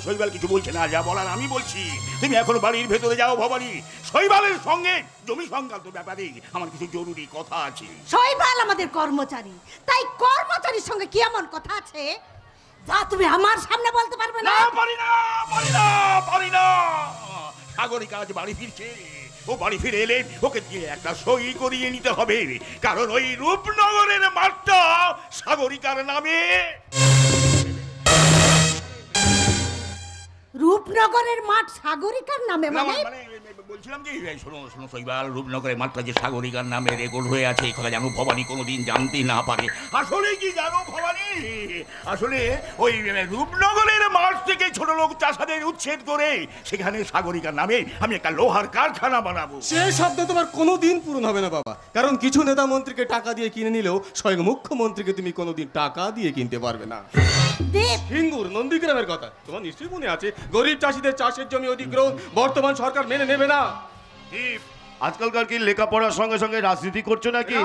শৈবাল কিছু বলছে না, যা বলার আমি বলছি। তুমি এখন বাড়ির ভেতরে যাও ভবানী, শৈবালের সঙ্গে জমি সংক্রান্ত ব্যাপারে আমার কিছু জরুরি কথা আছে। শৈবাল আমাদের কর্মচারী, তাই কর্মচারীর সঙ্গে কি এমন কথা আছে যা তুমি আমার সামনে বলতে পারবে না? পারি না। সাগরিকা আজ বাড়ি ফিরছে, ও বাড়ি ফিরে এলে ওকে দিয়ে একটা সই করিয়ে নিতে হবে, কারণ ওই রূপনগরের মাঠটা সাগরিকার নামে। রূপ রূপনগরের মাঠ সাগরিকার নামে না, মানে মানে বলছিলাম কি, এই শোনো শোনো শৈবাল, রূপনগরের মাঠটা যে সাগরিকার নামে রেকর্ড হয়ে আছে, এই কথা জানো ভবানী কোনোদিন জানতে না পারে। আসলে কি জানো ভবানী, আসলে ওই রূপনগরের মাঠ থেকে ছোট লোক চাষাদের উচ্ছেদ করে সেখানে সাগরিকার নামে আমি একটা লোহার কারখানা বানাবো। সে শব্দ তোমার কোনোদিন পূরণ হবে না বাবা, কারণ কিছু নেতা মন্ত্রীকে টাকা দিয়ে কিনে নিলেও স্বয়ং মুখ্যমন্ত্রীকে তুমি কোনোদিন টাকা দিয়ে কিনতে পারবে না। দীপ সিঙ্গুর নন্দীগ্রামের কথা তোমার নিশ্চয়ই মনে আছে, গরিব চাষিদের চাষের জমি অধিগ্রহণ বর্তমান সরকার মেনে নেবে না। আজকালকার কি লেখাপড়ার সঙ্গে সঙ্গে রাজনীতি করছো নাকি?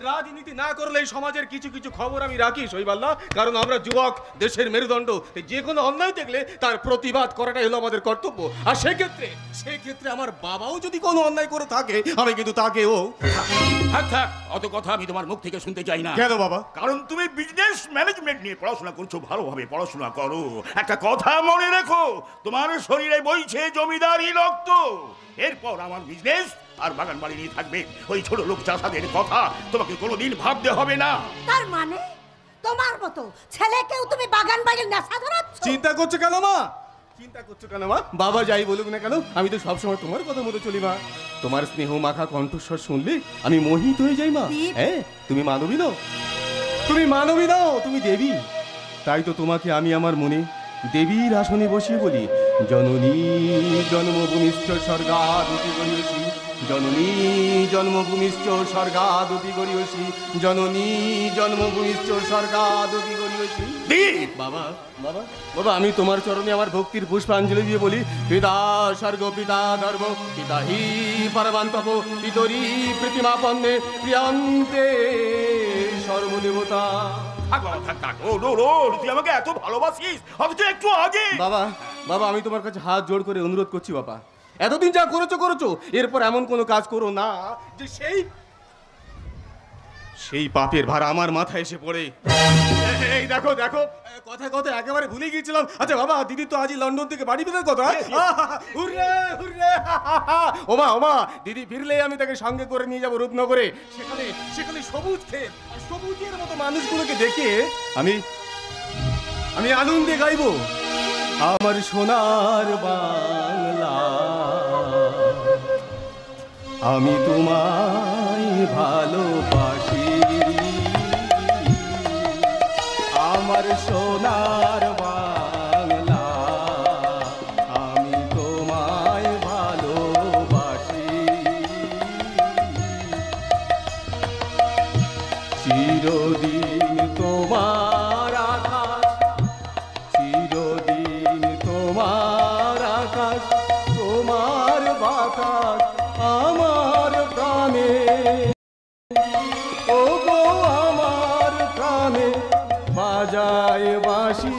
রাজনীতি না করলেই সমাজের কিছু কিছু খবর আমি রাখি শৈবাল্লা, কারণ আমরা যুবক, দেশের মেরুদণ্ড, যে কোনো অন্যায় দেখলে তার প্রতিবাদ করাটাই হলো আমাদের কর্তব্য। আর সেক্ষেত্রে আমার বাবাও যদি কোনো অন্যায় করে থাকে, আমি কিন্তু তাকেও। থাক থাক, অত কথা আমি তোমার মুখ থেকে শুনতে চাই না। কেন বাবা? কারণ তুমি বিজনেস ম্যানেজমেন্ট নিয়ে পড়াশোনা করছো, ভালোভাবে পড়াশোনা করো। একটা কথা মনে রেখো, তোমার শরীরে বইছে জমিদারি রক্ত। এরপর আমার বিজনেস আর বাগান বাড়ি নিয়ে থাকবে। ওই ছোট লোক চাষাদের কথা তোমাকে কোনোদিন ভাবতে হবে না। তার মানে তোমার মতো ছেলেকেও তুমি বাগান বাড়ির নেশা ধরাচ্ছ? চিন্তা করছো কেন মা? বাবা যাই বলুক না কেন, আমি তো সবসময় তোমার কথা মতো চলি মা। তোমার স্নেহ মাখা কণ্ঠস্বর শুনলে আমি মোহিত হয়ে যাই মা। হ্যাঁ, তুমি মানবী নও, তুমি দেবী। তাই তো তোমাকে আমি আমার মনে দেবীর আসনে বসিয়ে বলি, জননী জন্মভূমিষ্ঠ স্বর্গাদপি গরিয়সী, জননী জন্মভূমিষ্ঠ স্বর্গাদপি গরিয়সী, জননী জন্মভূমিষ্ঠ স্বর্গাদপি গরিয়সী। বাবা বাবা বাবা, আমি তোমার চরণে আমার ভক্তির পুষ্পাঞ্জলি দিয়ে বলি, পিতা স্বর্গ, পিতা ধর্ম, পিতা হি পরমান্তপ, পিতরি প্রতিমাপন্নে প্রিয়ান্তে সর্বদেবতা। তুই আমাকে এত ভালোবাসিস, অথচ একটু আগে। বাবা আমি তোমার কাছে হাত জোড় করে অনুরোধ করছি বাবা, এতদিন যা করেছো, এরপর এমন কোনো কাজ করো না যে সেই পাপের ভার আমার মাথায় এসে পড়ে। এই দেখো কথা একেবারে ভুলে গিয়েছিলাম। আচ্ছা বাবা, দিদি তো আজই লন্ডন থেকে বাড়ি ফেরার কথা। হুররে ওমা, দিদি ফিরলে আমি তাকে সঙ্গে করে নিয়ে যাবো রূপনগরে। সেখানে সবুজ ক্ষেত আর সবুজের মতো মানুষগুলোকে দেখে আমি আনন্দে গাইবো, আমার সোনার বাংলা, আমি তোমায় ভালোবাসি, আমার সোনার বাংলা, আমি তোমায় ভালোবাসি, চিরদিন তোমার আকাশ, চিরদিন তোমার আকাশ, তোমার বাতাস আমার প্রাণে, ও গো আমার প্রাণে বাজায় বাঁশি,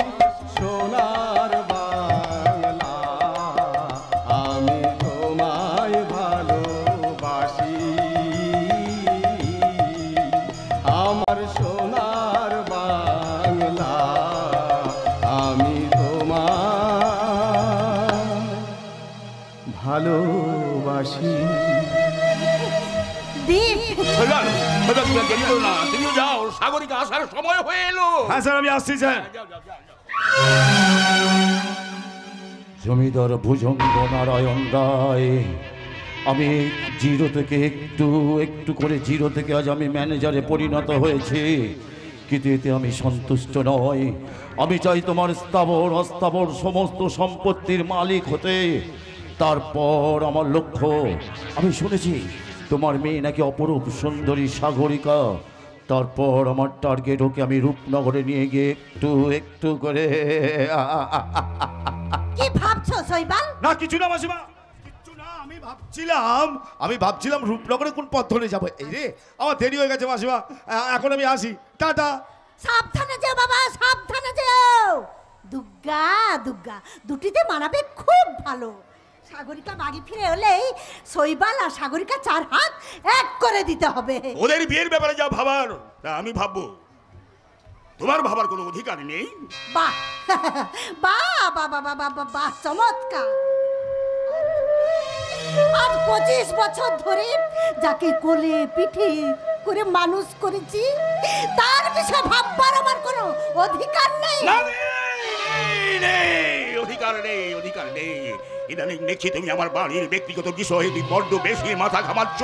সোনার বাংলা, আমি তোমায় ভালোবাসি, আমার সোনার বাংলা, আমি তোমায় ভালোবাসি। তুমিও যাও, সাগরিকা আসার সময় হয়ে এলো। হ্যাঁ স্যার, আমি আসছি স্যার। জমিদার ভুজঙ্গ নারায়ণ রায়, আমি জিরো থেকে একটু করে জিরো থেকে আজ আমি ম্যানেজারে পরিণত হয়েছি, কিন্তু এতে আমি সন্তুষ্ট নই। আমি চাই তোমার স্থাবর অস্থাবর সমস্ত সম্পত্তির মালিক হতে। তারপর আমার লক্ষ্য, আমি শুনেছি তোমার মেয়ে নাকি অপরূপ সুন্দরী সাগরিকা। তারপর আমার টার্গেট, ওকে আমি রূপনগরে নিয়ে গিয়ে একটু করে। কি ভাবছো শৈবাল? না কিছু না মাসিমা, কিচ্ছু না। আমি ভাবছিলাম রূপনগরে কোন পথ ধরে যাবো। এই রে, আমার দেরি হয়ে গেছে মাসিমা, এখন আমি আসি, টাটা। সাবধানে যেও বাবা, সাবধানে যেও। দুর্গা দুটিতে মানাবে খুব ভালো। সাগরিকা বাড়ি ফিরে হলেই শৈবাল আর সাগরিকা 4 হাত এক করে দিতে হবে। ওদের বিয়ের ব্যাপারে যা ভাবার তা আমি ভাববো, তোমার ভাবার কোনো অধিকার নেই। বাহ বাহ, চমৎকার। আজ 25 বছর ধরে যাকে কোলে পিঠে করে মানুষ করেছি, তার বিষয়ে ভাববার আমার কোনো অধিকার নেই। নেই, অধিকার অধিকার নেই, অধিকার নেই। ইদানিং দেখছি তুমি আমার বাড়ির ব্যক্তিগত বিষয়ে তুমি বড্ড বেশি মাথা ঘামাচ্ছ।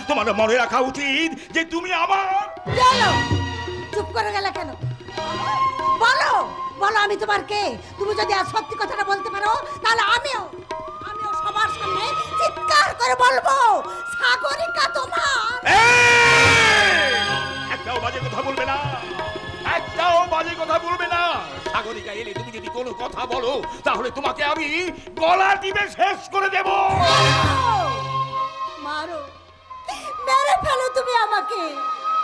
তোমার মনে রাখা উচিত যে তুমি আমার। চলো, চুপ করে গেলে কেন? বলো বলো, আমি তোমার কে? তুমি যদি আর সত্যি কথাটা বলতে পারো তাহলে আমিও সবার সামনে চিৎকার করে বলবো সাগরিকা তোমার। একটাও বাজে কথা বলবে না, একটাও বাজে কথা বলবে না। সাগরিকা এলে তুমি যদি কোনো কথা বলো তাহলে তোমাকে আমি গলা টিপে শেষ করে দেব। মারো, মেরে ফেলো তুমি আমাকে।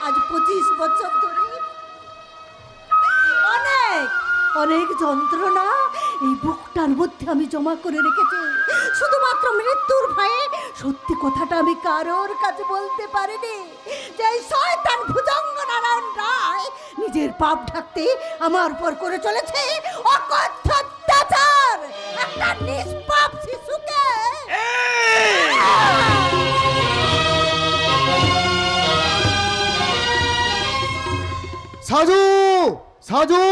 আজ 25 বছর ধরে অনেক অনেক যন্ত্রণা এই বুকটার মধ্যে আমি জমা করে রেখেছি, শুধুমাত্র মৃত্যুর ভয়ে সত্যি কথাটা আমি কারোর কাছে বলতে পারিনি। যে এই শয়তান ভুজঙ্গ নারায়ণ রায় নিজের পাপ ঢাকতে আমার উপর করে চলেছে অকথ্য অত্যাচার, একটা নিষ্পাপ শিশুকে। সাজু, সাজু,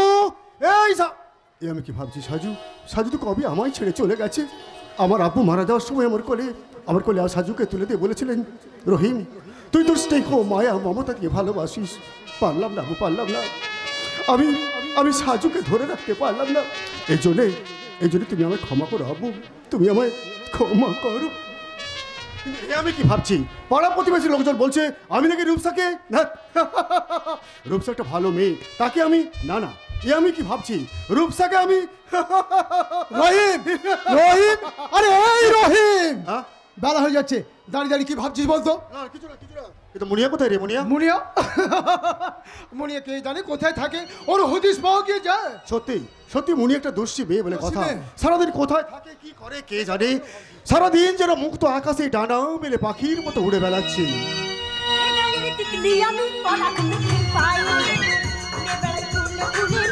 এই আমি কি ভাবছি, সাজু সাজু তো কবে আমায় ছেড়ে চলে গেছে। আমার আব্বু মারা যাওয়ার সময় আমার কোলে আর সাজুকে তুলে দিয়ে বলেছিলেন, রহিম তুই তোর স্নেহ মায়া মমতা দিয়ে ভালোবাসিস। পারলাম না, পারলাম না, আমি সাজুকে ধরে রাখতে পারলাম না। এই জন্যে তুমি আমায় ক্ষমা করো আব্বু, তুমি আমায় ক্ষমা করো। আমি কি ভাবছি, পাড়া প্রতিবেশী লোকজন বলছে আমি নাকি রূপসাকে, না রূপসা একটা ভালো মেয়ে, তাকে আমি না আমি কি ভাবছি, রূপসাকে আমি রহিম, রহিম, আরে এই রহিম, বেলা হয়ে যাচ্ছে, দাঁড়িয়ে দাঁড়িয়ে কি ভাবছিস বলতো? কিছু না এটা মুনিয়া কোথায় রে? মুনিয়া মুনিয়া কে জানে কোথায় থাকে, ওর হদিস পাওয়া গিয়ে যায়। সত্যি মুনিয়া একটা দোষী মেয়ে বলে কথা। সারাদিন কোথায় থাকে কি করে কে জানে, সারাদিন যেন মুক্ত আকাশে ডানা মেলে পাখির মতো উড়ে বেড়াচ্ছে।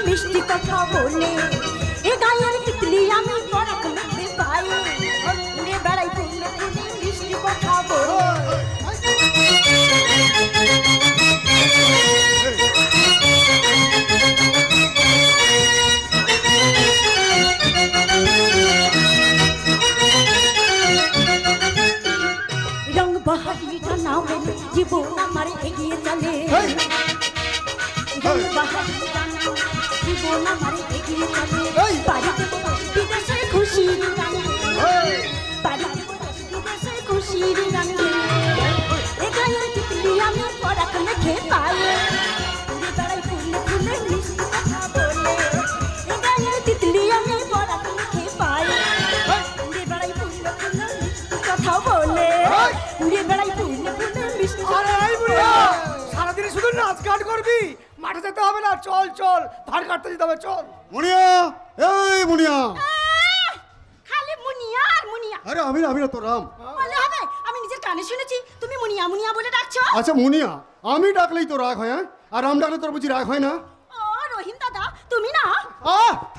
মিষ্টি কথা বলে এ গায়ের তিতলি আমি পরাক লিখতে পাই, উড়ে বেড়াই ফুলে ফুলে মিষ্টি কথা বলে। রং বাহারিটা না মেলে জীবন আমার এগিয়ে চলে, রং বাহারিটা না জীবন আমার এগিয়ে চলে। বাড়িতে বিদেশে খুশির গান, বাড়িতে বিদেশে খুশির গান, এ গায়ের তিতলি আমি পরাক লিখে পাই, উড়ে বেড়াই ফুলে ফুলে মিষ্টি কথা বলে। এ গায়ের তিতলি আমি পরাক লিখে পাই, উড়ে বেড়াই ফুলে ফুলে মিষ্টি কথা বলে, উড়ে বেড়াই ফুলে ফুলে মিষ্টি কথা বলে। সারাদিন শুধু নাচ গান করবি, মাঠে যেতে হবে না? চল চল, ধান কাটতে যেতে হবে, চল। মুনিয়া, এই মুনিয়া, খালি মুনিয়া আর মুনিয়া। আরে আমি না তো রাম। বলে হবে, আমি নিজের কানে শুনেছি তুমি মুনিয়া মুনিয়া বলে ডাকছো। আচ্ছা মুনিয়া, আমি ডাকলেই তো রাগ হয়, আর রাম ডাকলে তোর বুঝি রাগ হয় না? ও রহিম দাদা, তুমি না?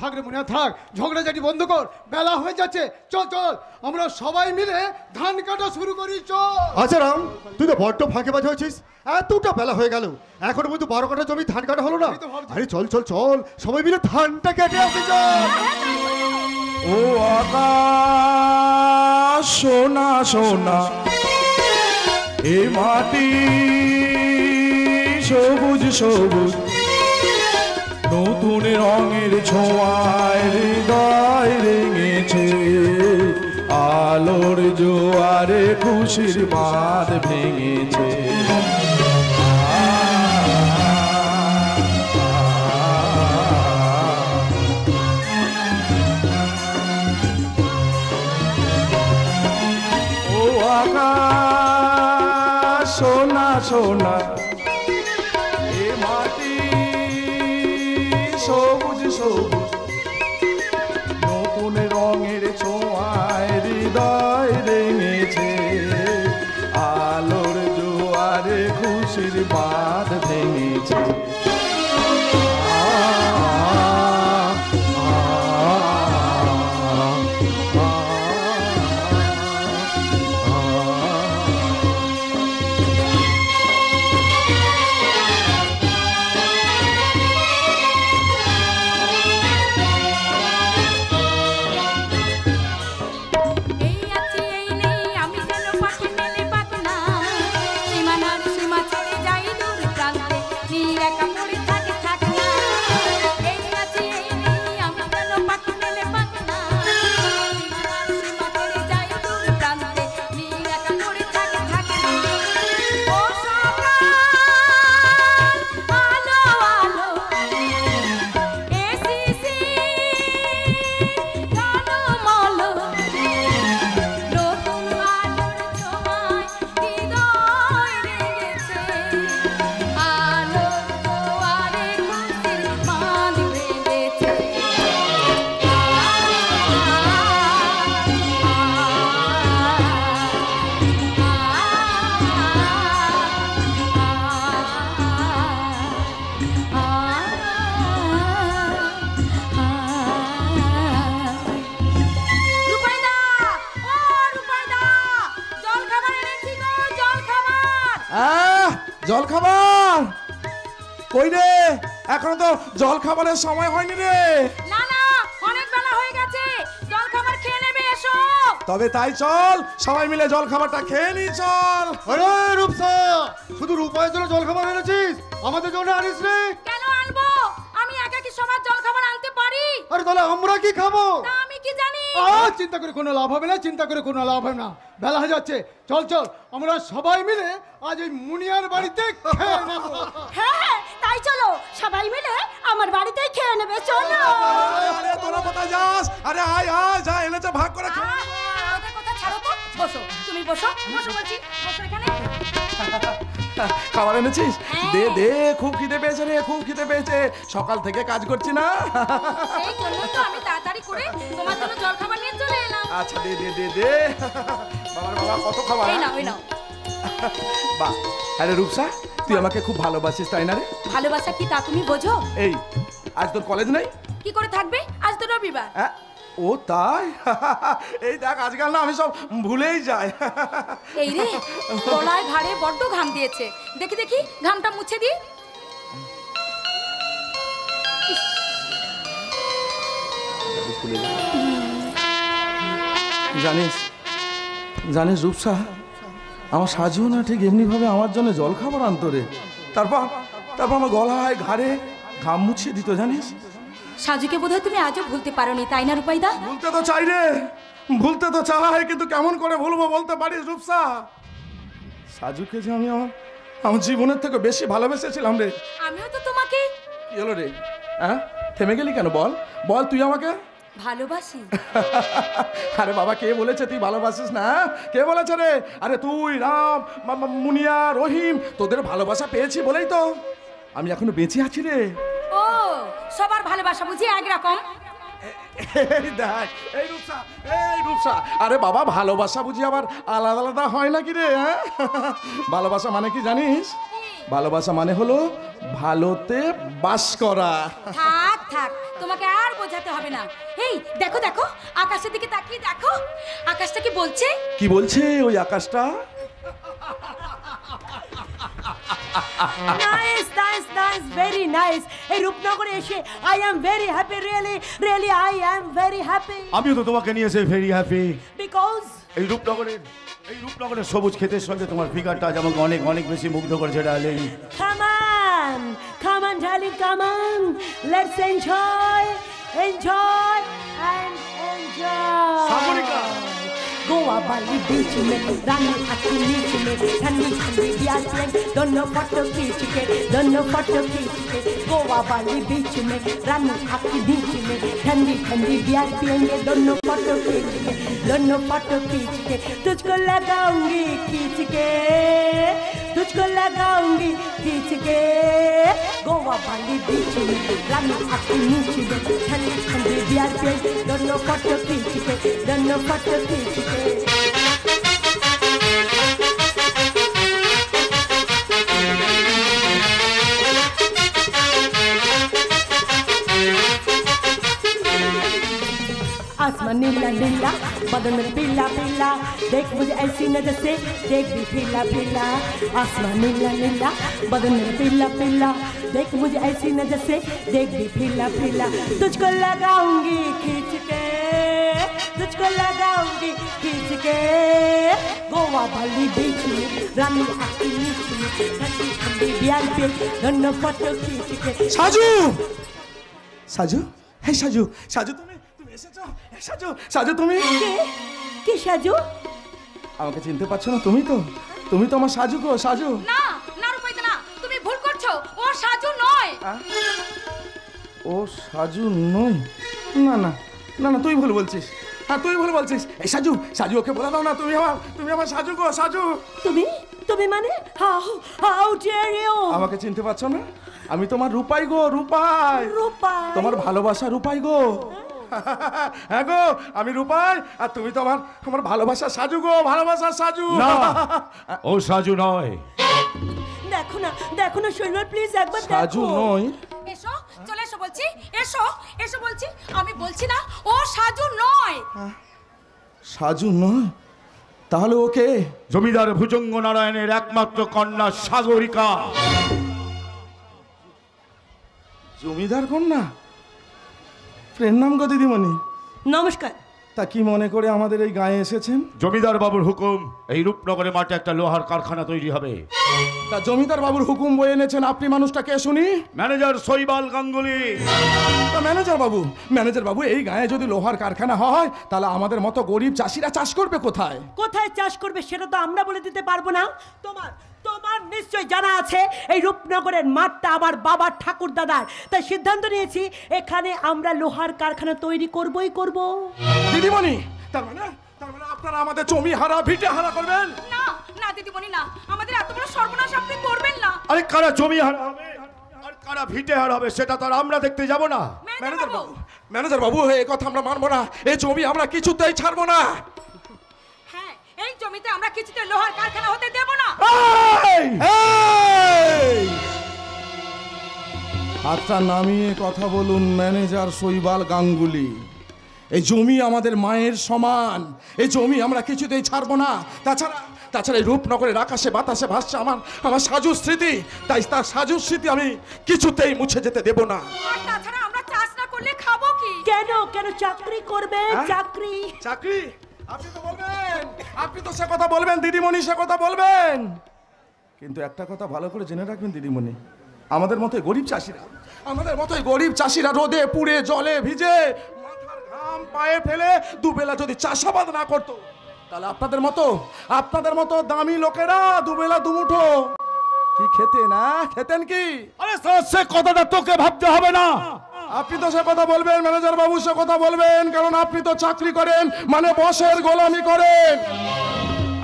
থাক রে মুনিয়া থাক, ঝগড়াঝাটি বন্ধ কর, বেলা হয়ে যাচ্ছে। চল চল, আমরা সবাই মিলে ধান কাটা শুরু করি, চল। আচ্ছা রাম, তুই তো বড্ড ফাঁকেবাজ হয়েছিস, এতটা বেলা হয়ে গেল, এখনো কিন্তু 12 কাঠা জমি ধান কাটা হলো না। আরে চল চল চল, সবাই মিলে ধানটা কেটে আসি, চল। ও আকাশ সোনা সোনা, এ মাটি সবুজ সবুজ, নতুন রঙের ছোঁয়ায় হৃদয় রেঙেছে, আলোর জোয়ারে খুশির বাঁধ ভেঙেছে। ও আকাশ সোনা সোনা, এ মাটি সবুজ সবুজ, নতুন রঙের ছোঁয়ায় হৃদয় রেঙেছে, আলোর জোয়ারে খুশির বাঁধ ভেঙেছে। জল খাবার কই রে? এখনো তো জল খাবারের সময় হয়নি রে। না না, অনেক বেলা হয়ে গেছে, জল খাবার খেয়ে নেবে, এসো। তবে তাই চল, সবাই মিলে জল খাবারটা খেয়ে নি চল। আরে রূপসা, শুধু রূপায়ের জন্য জল খাবার এনেছিস, আমাদের জন্য আনিস রে? কেন আনবো? আমি একা কি সবার জল খাবার আনতে পারি? আরে তাহলে আমরা কি খাবো? তা আমি কি জানি? চিন্তা করে কোনো লাভ হবে না, চিন্তা করে কোনো লাভ হবে না। বেলা হয়ে যাচ্ছে, চল চল আমরা সবাই মিলে আজ এই মুনিয়ার বাড়িতে খেয়ে নেবো। হ্যাঁ, তাই চলো সবাই মিলে আমার বাড়িতেই খেয়ে নেবে, চলো। আরে তোরা কোথায় যাস? আরে আয় আয়, যা এনেছে ভাগ করে খা। ওদের কথা ছাড়ো তো, বসো, তুমি বসো, বসো বলছি, বসো এখানে। খাবার এনেছিস? হ্যাঁ। দে দে, খুব খিদে পেয়েছে রে, খুব খিদে পেয়েছে, সকাল থেকে কাজ করছি না। এই জন্যই তো আমি তাড়াতাড়ি করে তোমার জন্য জল খাবার নিয়ে চলে এলাম। আচ্ছা দে দে দে দে। বাবার বাবা কত খাবার। এই নাও, এই নাও। বাহ, আরে রূপসা, তুই আমাকে খুব ভালোবাসিস তাই না রে? ভালোবাসা কি তা তুমি বোঝো? এই আজ তোর কলেজ নেই? কি করে থাকবে, আজ তো রবিবার। হ্যাঁ, ও তাই? এই দেখ, আজকাল না আমি সব ভুলেই যাই। এই রে, গলায় ঘাড়ে বড্ড ঘাম দিয়েছে, দেখি দেখি ঘামটা মুছে দি। জানিস জানিস রূপসা, আমার সাজু না ঠিক এমনিভাবে আমার জন্য জল খাবার আনতো রে। তারপর তারপর আমার গলায় ঘাড়ে ঘাম মুছিয়ে দিত জানিস। সাজুকে বোধহয় তুমি আজও ভুলতে পারোনি, তাই না রূপাইদা? ভুলতে তো চাই রে, ভুলতে তো চাই, কিন্তু কেমন করে ভুলবো বলতে পারিস রূপসা? সাজুকে যে আমি আমার জীবনের থেকে বেশি ভালোবেসেছিলাম রে। আমিও তো তোমাকে কি হলো রে? হ্যাঁ, থেমে গেলি কেন? বল বল, তুই আমাকে ভালোবাসি। আরে বাবা, কে বলেছে তুই ভালোবাসিস না? কে বলেছে রে? আরে তুই, রাম, মুনিয়া, রহিম, তোদের ভালোবাসা পেয়েছি বলেই তো আমি এখনো বেঁচে আছি রে। ও, সবার ভালোবাসা বুঝি একরকম? এই দেখ, এই রূপসা, এই রূপসা, আরে বাবা, ভালোবাসা বুঝি আবার আলাদা আলাদা হয় নাকি রে? হ্যাঁ, ভালোবাসা মানে কি জানিস? ভালোবাসা মানে হলো ভালোতে বাস করা। থাক থাক, তোমাকে আর বোঝাতে হবে না। এই দেখো দেখো, আকাশের দিকে তাকিয়ে দেখো, আকাশটা কি বলছে? কি বলছে ওই আকাশটা? Nice nice nice, very nice. এই রূপনগরে এসে I am very happy, really really I am very happy. আমিও তো তোমাকে নিয়ে এসে ভেরি হ্যাপি। বিকজ এই রূপনগরের সবুজ ক্ষেতের সঙ্গে তোমার ফিগারটা আজ আমাকে অনেক অনেক বেশি মুগ্ধ করেছে darling. come on darling, come on, let's enjoy and enjoy. Sagarika, Goa वाली बीच में रानी आती नीच में, ठंडी ठंडी प्यास में दोनों फोटो खींच के, दोनों फोटो खींच के। गोवा वाली बीच में रानी आती नीच में, ठंडी ठंडी प्यास पियेंगे दोनों फोटो खींच के, दोनों फोटो खींच के। तुझको लगाऊंगी खींच के, तुझको लगाऊंगी खींच के। गोवा वाली बीच में रानी आती नीच में, ठंडी ठंडी प्यास पियेंगे दोनों फोटो खींच के, दोनों फोटो खींच के। आसमान नीला नीला, बदन में पीला पीला, देख मुझे ऐसी नजर से, देख भी पीला पीला। आसमान नीला नीला, बदन में पीला पीला, देख मुझे ऐसी नजर से, देख भी पीला पीला। तुझको लगाऊंगी खींच के, तुझको लगाऊंगी खींच के। गोवा वाली बीच में रानी आती नीच में, ठंडी ठंडी ब्याल पे दोनों फोटो खींच के। সাজু, সাজু, হে সাজু, সাজু তুমি এসেছো? সাজু, সাজু তুমি? কে সাজু? আমাকে চিনতে পারছো না? তুমি তো আমার সাজু গো, সাজু। না না রূপাইদা, না, তুমি ভুল করছো, ও সাজু নয়। ও সাজু নয়? না না না না, তুই ভুল বলছিস। হ্যাঁ, তুই ভুল বলছিস। এই সাজু, সাজু, ওকে বলে দাও না তুমি আমার সাজু গো, সাজু। তুমি মানে হাউ ডেয়ার ইউ? আমাকে চিনতে পারছো না? আমি তোমার রূপাই গো, রূপাই, রূপাই, তোমার ভালোবাসা রূপাই গো। হ্যাঁ গো, আমি রূপাই, আর তুমি তো আমার ভালোবাসা সাজু গো, ভালোবাসা সাজু। না, ও সাজু নয়। দেখো না শৈবাল, প্লিজ একবার দেখো। সাজু নয়? এসো, চলে এসো বলছি, এসো এসো বলছি, আমি বলছি না ও সাজু নয়। সাজু নয়? তাহলে ওকে জমিদার ভুজঙ্গ নারায়ণের একমাত্র কন্যা সাগরিকা। জমিদার কন্যা? প্রেম নাম গো দিদিমণি। নমস্কার। তা কি মনে করে আমাদের এই গায়ে এসেছেন? জমিদার বাবুর হুকুম, এই রূপনগরে মাঠে একটা লোহার কারখানা তৈরি হবে। তা জমিদার বাবুর হুকুম বয়ে এনেছেন, আপনি মানুষটা কে শুনি? ম্যানেজার শৈবাল গাঙ্গুলি। তা ম্যানেজার বাবু এই গায়ে যদি লোহার কারখানা হয় তাহলে আমাদের মতো গরিব চাষিরা চাষ করবে কোথায়? কোথায় চাষ করবে সেটা তো আমরা বলে দিতে পারবো না। তোমার তোমার নিশ্চয় জানা আছে এই রূপনগরের মাঠটা আমার বাবার ঠাকুর দাদার, তাই সিদ্ধান্ত নিয়েছি এখানে আমরা লোহার কারখানা তৈরি করবই করব। দিদিমণি, তার মানে আপনারা আমাদের জমি হারা ভিটে হারা করবেন? না না দিদিমণি না, আমাদের এত বড় সর্বনাশ আপনি করবেন না। আরে কারা জমি হারাবে আর কারা ভিটে হারাবে সেটা তো আর আমরা দেখতে যাব না। ম্যানেজার বাবু এই কথা আমরা মানবো না, এই জমি আমরা কিছুতেই ছাড়বো না। হ্যাঁ, এই জমিতে আমরা কিছুতে লোহার কারখানা হতে দেব না। হাতটা নামিয়ে কথা বলুন ম্যানেজার শৈবাল গাঙ্গুলি। এই জমি আমাদের মায়ের সমান, এই জমি আমরা কিছুতেই ছাড়বো না। তাছাড়া এই রূপনগরের আকাশে বাতাসে ভাসছে আমার সাজু স্মৃতি, তাই তার সাজু স্মৃতি আমি কিছুতেই মুছে যেতে দেব না। আর তাছাড়া আমরা চাষ না করলে খাবো কি? কেন চাকরি করবে? চাকরি আপনি তো সে কথা বলবেন দিদিমণি, সে কথা বলবেন, কিন্তু একটা কথা ভালো করে জেনে রাখবেন দিদিমণি, আমাদের মতোই গরিব চাষিরা রোদে পুড়ে জলে ভিজে মাথার ঘাম পায়ে ফেলে দুবেলা যদি চাষাবাদ না করতো তাহলে আপনাদের মতো দামি লোকেরা দুবেলা দুমুঠো কি খেতেন কি? আরে সে কথাটা তোকে ভাবতে হবে না। আপনি তো সে কথা বলবেন ম্যানেজার বাবু, সে কথা বলবেন, কারণ আপনি তো চাকরি করেন, মানে বসের গোলামি করেন।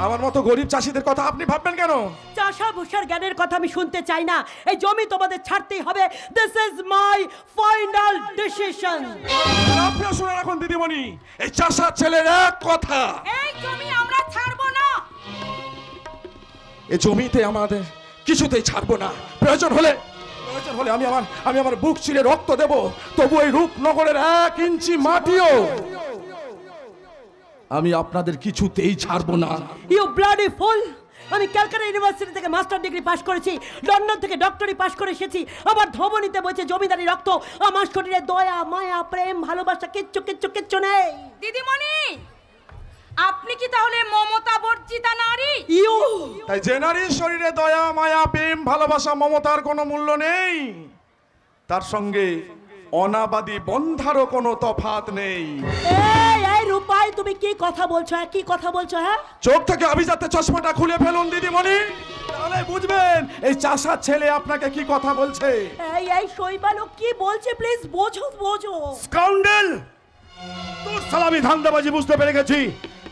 আমার মতো গরিব চাষিদের কথা আপনি ভাববেন কেন? চাষা ভুষার জ্ঞানের কথা আমি শুনতে চাই না। এই জমি তোমাদের ছাড়তেই হবে। This is my final decision. আপনিও শুনে রাখুন দিদিমণি, এই চাষার ছেলের এক কথা, এই জমি আমরা ছাড়বো না। এই জমিতে আমাদের কিছুতেই ছাড়বো না। প্রয়োজন হলে আমি আমার বুক চিরে রক্ত দেব, তবু এই রূপনগরের 1 ইঞ্চি মাটিও আমি আপনাদের কিছুতেই ছাড়বো না। You bloody fool! আমি ক্যালকাটা ইউনিভার্সিটি থেকে মাস্টার ডিগ্রি পাশ করেছি, লন্ডন থেকে ডক্টরি পাশ করে এসেছি। আমার ধমনীতে বইছে জমিদারি রক্ত। আমার শরীরে দয়া মায়া প্রেম ভালোবাসা কিচ্ছু নেই। দিদিমণি, আপনি কি তাহলে মমতা বর্জিতা নারী? ইউ! তাই যে নারীর শরীরে দয়া মায়া প্রেম ভালোবাসা মমতার কোনো মূল্য নেই, তার সঙ্গে অনাবাদী বন্ধারও কোনো তফাৎ নেই। এই রূপাই, তুমি কি কথা বলছো? হ্যাঁ, চোখ থেকে অভিজাতে চশমাটা খুলে ফেলুন দিদিমণি, তাহলে বুঝবেন এই চাষার ছেলে আপনাকে কি কথা বলছে। এই শৈবাল কি বলছে, প্লিজ বোঝো। স্কাউন্ডেল, তোর সালামি ধান্দাবাজি বুঝতে পেরে গেছি।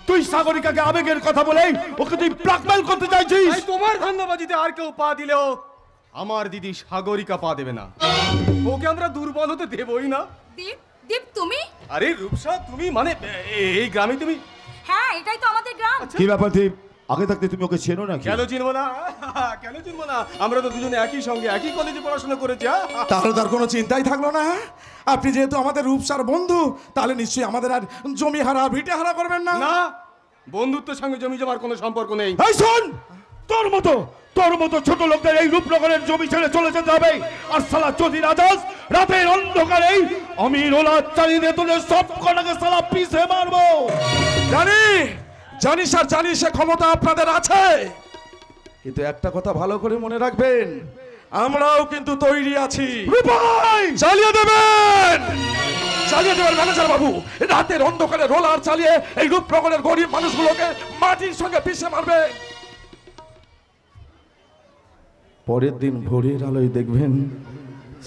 তুই সাগরিকাকে আবেগের কথা বলে ওকে তুই ব্ল্যাকমেল করতে চাইছিস। তোমার ধান্দাবাজিতে আর কেউ পা দিলেও আমার দিদি সাগরিকা পা দেবে না। ওকে আমরা দুর্বল হতে দেবই না। দীপ তুমি? আরে রূপসা, তুমি মানে এই গ্রামে তুমি? হ্যাঁ, এটাই তো আমাদের গ্রাম। কি ব্যাপার দীপ, আগে থাকতে তুমি ওকে চেনো নাকি? কেন চিনবো না? আমরা তো দুজনে একই সঙ্গে একই কলেজে পড়াশোনা করেছি। তাহলে তার কোনো চিন্তাই থাকলো না। আপনি যেহেতু আমাদের রূপসার বন্ধু, তাহলে নিশ্চয়ই আমাদের আর জমি হারা ভিটে হারা করবেন না। না, বন্ধুত্বের সঙ্গে জমি জমার কোনো সম্পর্ক নেই। এই শোন, তোর মতো ছোট লোকদের এই রূপনগরের জমি ছেড়ে চলে যেতে হবে। আর সালা যদি রাজাস রাতের অন্ধকারে আমি রোলা চালিয়ে তোদের সব কটাকে সালা পিছে মারবো। জানি সে ক্ষমতা আপনাদের আছে, কিন্তু একটা কথা ভালো করে মনে রাখবেন, আমরাও কিন্তু তৈরি আছি। চালিয়ে দেবেন ম্যানেজার বাবু, রাতের অন্ধকারে রোলার চালিয়ে এই রূপনগরের গরিব মানুষগুলোকে মাটির সঙ্গে পিষে মারবে। পরের দিন ভোরের আলোয় দেখবেন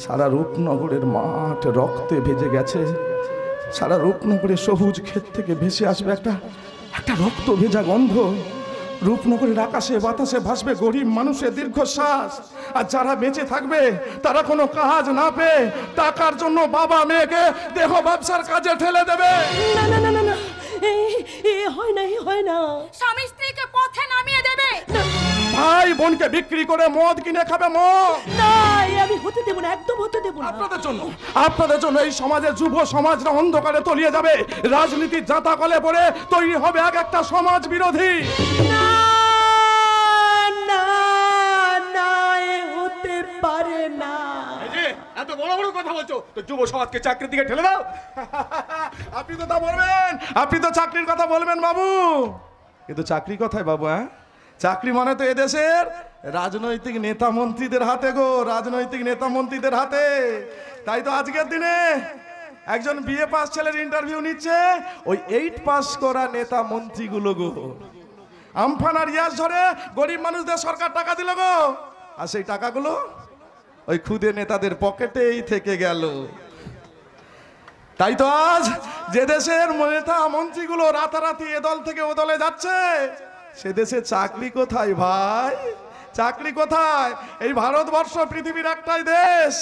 সারা রূপনগরের মাঠ রক্তে ভেজে গেছে। সারা রূপনগরের সবুজ ক্ষেত থেকে ভেসে আসবে একটা রক্ত ভেজা গন্ধ। রূপনগরের আকাশে বাতাসে ভাসবে গরিব মানুষের দীর্ঘশ্বাস। আর যারা বেঁচে থাকবে তারা কোনো কাজ না পেয়ে টাকার জন্য বাবা মেয়েকে দেহ ব্যবসার কাজে ঠেলে দেবে। না, হয় না। স্বামী স্ত্রীকে পথে নামিয়ে দেবে। ভাই বোনকে বিক্রি করে মদ কিনে খাবে মদ। না, এ আমি হতে দেব না, একদম হতে দেব না। আপনাদের জন্য এই সমাজের যুব সমাজরা অন্ধকারে তলিয়ে যাবে, রাজনীতির জাতা কলে পড়ে তৈরি হবে এক একটা সমাজ বিরোধী। না না না, এ হতে পারে না। এত বড় বড় কথা বলছো তো যুব সমাজকে চাকরির দিকে ঠেলে দাও। আপনি তো তা বলবেন, আপনি তো চাকরির কথা বলবেন বাবু, কিন্তু চাকরি কোথায় বাবু? হ্যাঁ, চাকরি মানে তো এদেশের রাজনৈতিক নেতা মন্ত্রীদের হাতে গো, রাজনৈতিক নেতা মন্ত্রীদের হাতে। তাই তো আজকের দিনে একজন বিএ পাস ছেলের ইন্টারভিউ নিচ্ছে ওই 8 পাস করা নেতা মন্ত্রীগুলো গো। আমফান আর ইয়াস ধরে গরিব মানুষদের সরকার টাকা দিল গো, আর সেই টাকাগুলো ওই খুদে নেতাদের পকেটেই থেকে গেল। তাই তো আজ যে দেশের নেতা মন্ত্রীগুলো রাতারাতি এ দল থেকে ও দলে যাচ্ছে, সে দেশে চাকরি কোথায় ভাই? চাকরি কোথায়? এই ভারতবর্ষ পৃথিবীর একটাই দেশ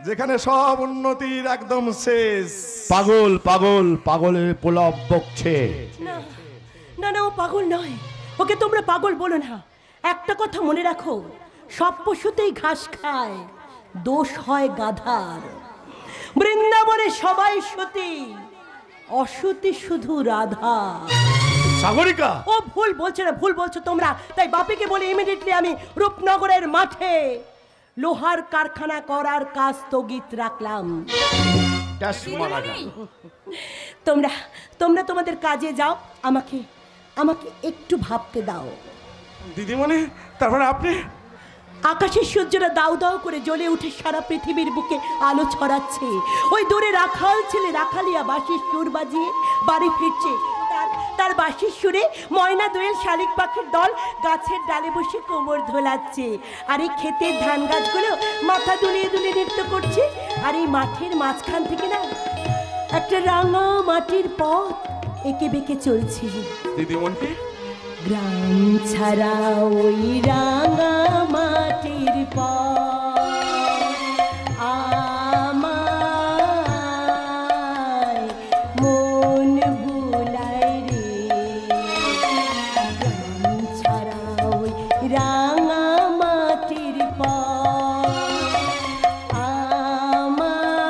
যেখানে সব উন্নতির একদম শেষ। পাগল পাগল পাগলের প্রলাপ বকছে। না না না, ও পাগল নয়, ওকে তোমরা পাগল বলো না। একটা কথা মনে রাখো, সব পশুতেই ঘাস খায়, দোষ হয় গাধার। বৃন্দাবনে সবাই সতী, অসতী শুধু রাধা। সাগরিকা, ও ভুল বলছে না, ভুল বলছো তোমরা। তাই বাপিকে বলে ইমিডিয়েটলি আমি রূপনগরের মাঠে লোহার কারখানা করার কাজ স্থগিত রাখলাম। তোমরা তোমরা তোমাদের কাজে যাও, আমাকে আমাকে একটু ভাবতে দাও। দিদিমণি, তারপরে আপনি? আকাশের সূর্যরা দাউ দাউ করে জ্বলে উঠে সারা পৃথিবীর বুকে আলো ছড়াচ্ছে। ওই দূরে রাখাল ছেলে রাখালিয়া বাঁশির সুর বাজিয়ে বাড়ি ফিরছে। তার বাঁশির সুরে ময়না দোয়েল শালিক পাখির দল গাছের ডালে বসে কোমর ধোলাচ্ছে। আর এই ক্ষেতের ধান গাছগুলো মাথা দুলিয়ে দুলিয়ে নৃত্য করছে। আর এই মাঠের মাঝখান থেকে না একটা রাঙা মাটির পথ এঁকে বেঁকে চলছে। দিদিমণি, গ্রাম ছাড়া ওই রাঙা মাটির পথ আমায় মন ভুলায় রে। গ্রাম ছাড়া ওই রাঙা মাটির পথ আমায়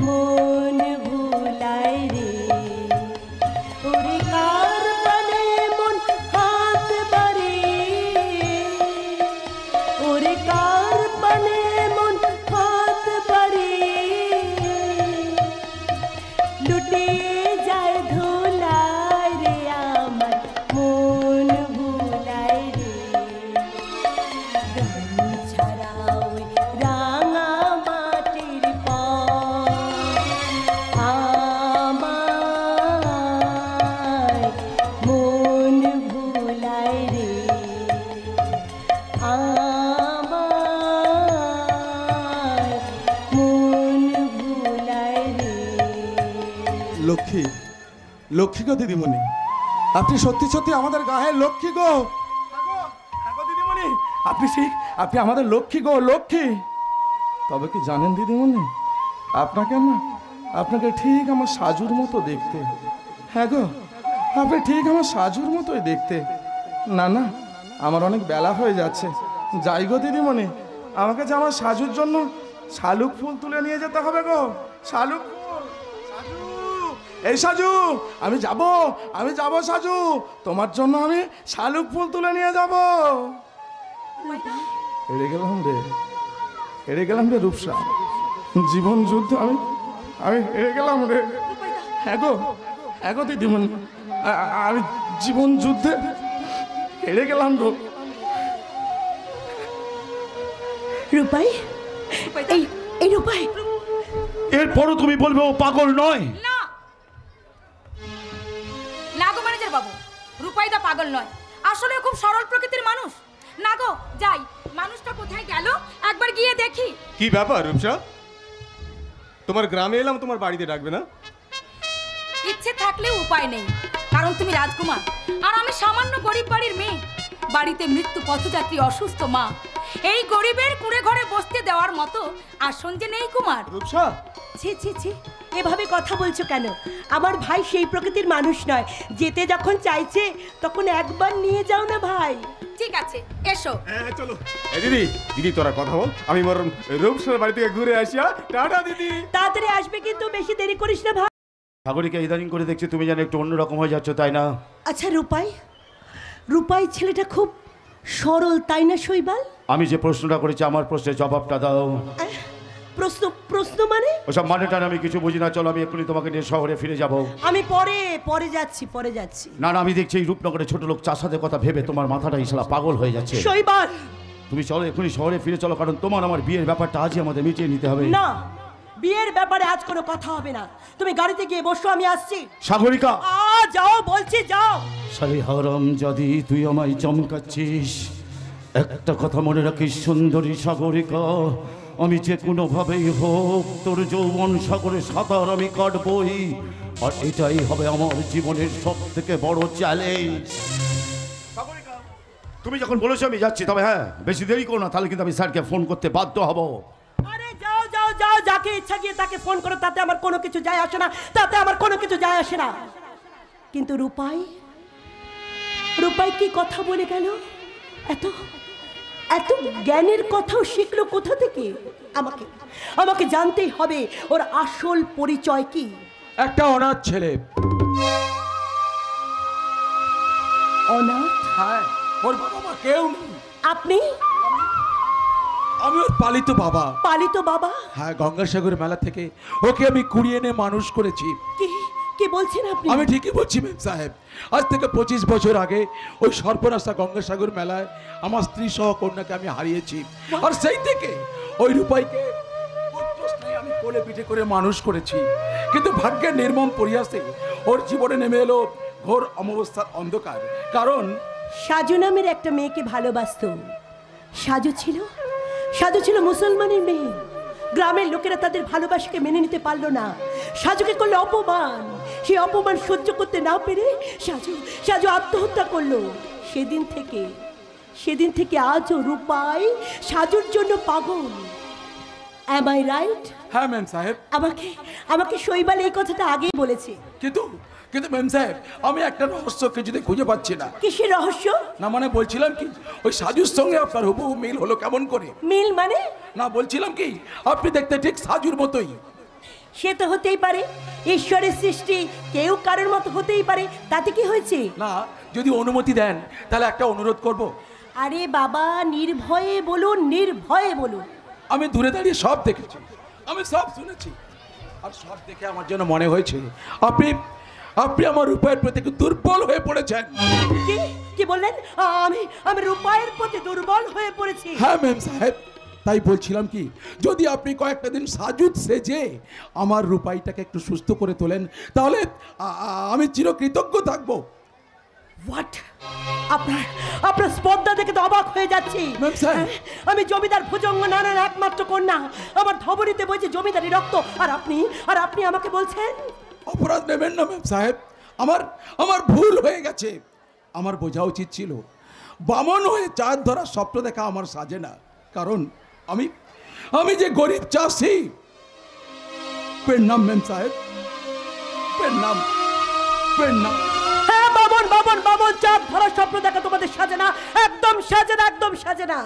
মন ভুলায় রে। ওরে কার পানে মন হাত বাড়িয়ে, ওরে কার পানে মন হাত বাড়িয়ে লুটিয়ে যায় ধুলায় রে আমার মন ভুলায় রে। গ্রাম ছাড়া ওই রাঙা মাটির পথ আমায় মন ভুলায় রে। আমায় মন ভুলায় রে। লক্ষ্মী, লক্ষ্মী গো দিদিমণি, আপনি সত্যি সত্যি আমাদের গায়ের লক্ষ্মী গো। হ্যাঁ গো দিদিমণি, আপনি ঠিক, আপনি আমাদের লক্ষ্মী গো, লক্ষ্মী। তবে কি জানেন দিদিমণি, আপনাকে না, আপনাকে ঠিক আমার সাজুর মতো দেখতে। হ্যাঁ গো, আপনি ঠিক আমার সাজুর মতোই দেখতে। না না, আমার অনেক বেলা হয়ে যাচ্ছে, যাই গো দিদিমণি। আমাকে যে আমার সাজুর জন্য শালুক ফুল তুলে নিয়ে যেতে হবে গো, শালুক ফুল। সাজু, এই সাজু, আমি যাব সাজু, তোমার জন্য আমি শালুক ফুল তুলে নিয়ে যাব। হেরে গেলাম রে রূপসা, জীবন যুদ্ধ আমি হেরে গেলাম রে। হ্যাঁ গো দিদিমণি, আমি জীবন যুদ্ধে হেরে গেলাম গো। রূপাই, এই রূপাই, এরপরও তুমি বলবে ও পাগল নয়? না না গো ম্যানেজার বাবু, রূপাইদা পাগল নয়, আসলে খুব সরল প্রকৃতির মানুষ। না গো যাই, মানুষটা কোথায় গেল একবার গিয়ে দেখি। কি ব্যাপার রূপসা, তোমার গ্রামে এলাম, তোমার বাড়িতে ডাকবে না? ইচ্ছে থাকলেও উপায় নেই, কারণ তুমি রাজকুমার আর আমি সামান্য গরিব বাড়ির মেয়ে। বাড়িতে মৃত্যু পথযাত্রী অসুস্থ মা, এই গরিবের কুঁড়ে ঘরে বসতে দেওয়ার মতো আসন যে নেই কুমার। রূপসা, ছি ছি ছি, এভাবে কথা বলছো কেন? আমার ভাই সেই প্রকৃতির মানুষ নয়, যেতে যখন চাইছে তখন একবার নিয়ে যাও না ভাই। ঠিক আছে, এসো। হ্যাঁ চলো। দিদি দিদি তোরা কথা বল, আমি বরং রূপসার বাড়ি থেকে ঘুরে আসি। টাটা দিদি। তাড়াতাড়ি আসবে কিন্তু, বেশি দেরি করিস না ভাই। সাগরিকা ইদানিং করে দেখছি তুমি যেন একটু অন্যরকম হয়ে যাচ্ছ, তাই না? আচ্ছা রূপাই, রূপাই ছেলেটা খুব সরল তাই না শৈবাল? আমি যে প্রশ্নটা করেছি আমার প্রশ্নের জবাবটা দাও। প্রশ্ন প্রশ্ন মানে? ওসব মানেটা আমি কিছু বুঝি না। চলো আমি এক্ষুনি তোমাকে নিয়ে শহরে ফিরে যাব। আমি পরে যাচ্ছি। না না, আমি দেখছি এই রূপনগরে ছোট লোক চাষাদের কথা ভেবে তোমার মাথাটা ইসলা পাগল হয়ে যাচ্ছে। শৈবাল তুমি চলো এক্ষুনি শহরে ফিরে চলো, কারণ তোমার আমার বিয়ের ব্যাপারটা আজই আমাদের মিটিয়ে নিতে হবে। না, বিয়ের ব্যাপারে আজ কোনো কথা হবে না। তুমি গাড়িতে গিয়ে বসো, আমি আসছি। সাগরিকা যাও বলছি, যাও। সারি হরম যদি তুই আমায় চমকাচ্ছিস, একটা কথা মনে রাখিস সুন্দরী সাগরিকা, আমি যে কোনোভাবেই হোক তোর যৌবন সাগরে সাঁতার আমি কাটবই, আর এটাই হবে আমার জীবনের সব থেকে বড় চ্যালেঞ্জ। তুমি যখন বলেছো আমি যাচ্ছি, তবে হ্যাঁ বেশি দেরি করো না, তাহলে কিন্তু আমি স্যারকে ফোন করতে বাধ্য হব। আরে যাও, যাকে ইচ্ছা গিয়ে তাকে ফোন করো, তাতে আমার কোনো কিছু যায় আসে না। কিন্তু রূপাই কি কথা বলে গেল? এত জ্ঞানের কথাও শিখলো কোথা থেকে? আমাকে জানতেই হবে ওর আসল পরিচয় কি। একটা অনাথ ছেলে। অনাথ? হ্যাঁ, ওর বাবা মা কেউ নেই। আপনি? আমি ওর পালিত বাবা। পালিত বাবা? হ্যাঁ, গঙ্গাসাগর মেলা থেকে ওকে আমি কুড়িয়ে এনে মানুষ করেছি। কি বলছেন আপনি? আমি ঠিকই বলছি ম্যাম সাহেব। আজ থেকে 25 বছর আগে ওই সর্বনাশা গঙ্গাসাগর মেলায় আমার স্ত্রী সহ কন্যাকে আমি হারিয়েছি, আর সেই থেকে ওই রূপাইকে আমি কোলে পিঠে করে মানুষ করেছি। কিন্তু ভাগ্যের নির্মম পরিহাসে ওর জীবনে নেমে এলো ঘোর অমাবস্যার অন্ধকার। কারণ সাজু নামের একটা মেয়েকে ভালোবাসত। সাজু ছিল মুসলমানের মেয়ে। গ্রামের লোকেরা তাদের ভালোবাসাকে মেনে নিতে পারলো না। সাজুকে করলো অপমান। সেই অপমান সহ্য করতে না পেরে সাজু আত্মহত্যা করলো। সেদিন থেকে আজও রূপাই সাজুর জন্য পাগল। Am I right? হ্যাঁ ম্যাম সাহেব। আমাকে শৈবাল এই কথাটা আগেই বলেছে। কিন্তু ম্যাম সাহেব, আমি একটা রহস্য কিছুতে খুঁজে পাচ্ছি না। কিসের রহস্য? না মানে বলছিলাম কি, ওই সাজুর সঙ্গে আপনার হুবহু মিল হলো কেমন করে? মিল মানে? না বলছিলাম কি, আপনি দেখতে ঠিক সাজুর মতোই। সে তো হতেই পারে, ঈশ্বরের সৃষ্টি, কেউ কারোর মতো হতেই পারে, তাতে কি হয়েছে? না, যদি অনুমতি দেন তাহলে একটা অনুরোধ করব। আরে বাবা, নির্ভয়ে বলুন। আমি দূরে দাঁড়িয়ে সব দেখেছি, আমি সব শুনেছি, আর সব দেখে আমার জন্য মনে হয়েছে আপনি আমার রূপায়ের প্রতি দুর্বল হয়ে পড়েছেন। কি বললেন? আমি রূপায়ের প্রতি দুর্বল হয়ে পড়েছি? হ্যাঁ ম্যাম সাহেব, তাই বলছিলাম কি, যদি আপনি কয়েকটা দিন সাজুদ সেজে আমার রূপাইটাকে একটু সুস্থ করে তোলেন, তাহলে আমি চিরকৃতজ্ঞ থাকবো। হোয়াট? আপনার স্পর্ধা দেখে তো অবাক হয়ে যাচ্ছি। আমি জমিদার ভুজঙ্গ নানার একমাত্র কন্যা, আমার ধবনিতে বইছে জমিদারি রক্ত, আর আপনি আমাকে বলছেন? অপরাধ নেবেন না ম্যাম সাহেব, আমার ভুল হয়ে গেছে। আমার বোঝা উচিত ছিল বামন হয়ে চাঁদ ধরার স্বপ্ন দেখা আমার সাজে না, কারণ আমি যে গরিব চাষি। প্রণাম ম্যাম সাহেব, প্রণাম। হ্যাঁ বামন, চাঁদ ধরার স্বপ্ন দেখা তোমাদের সাজে না, একদম সাজে না।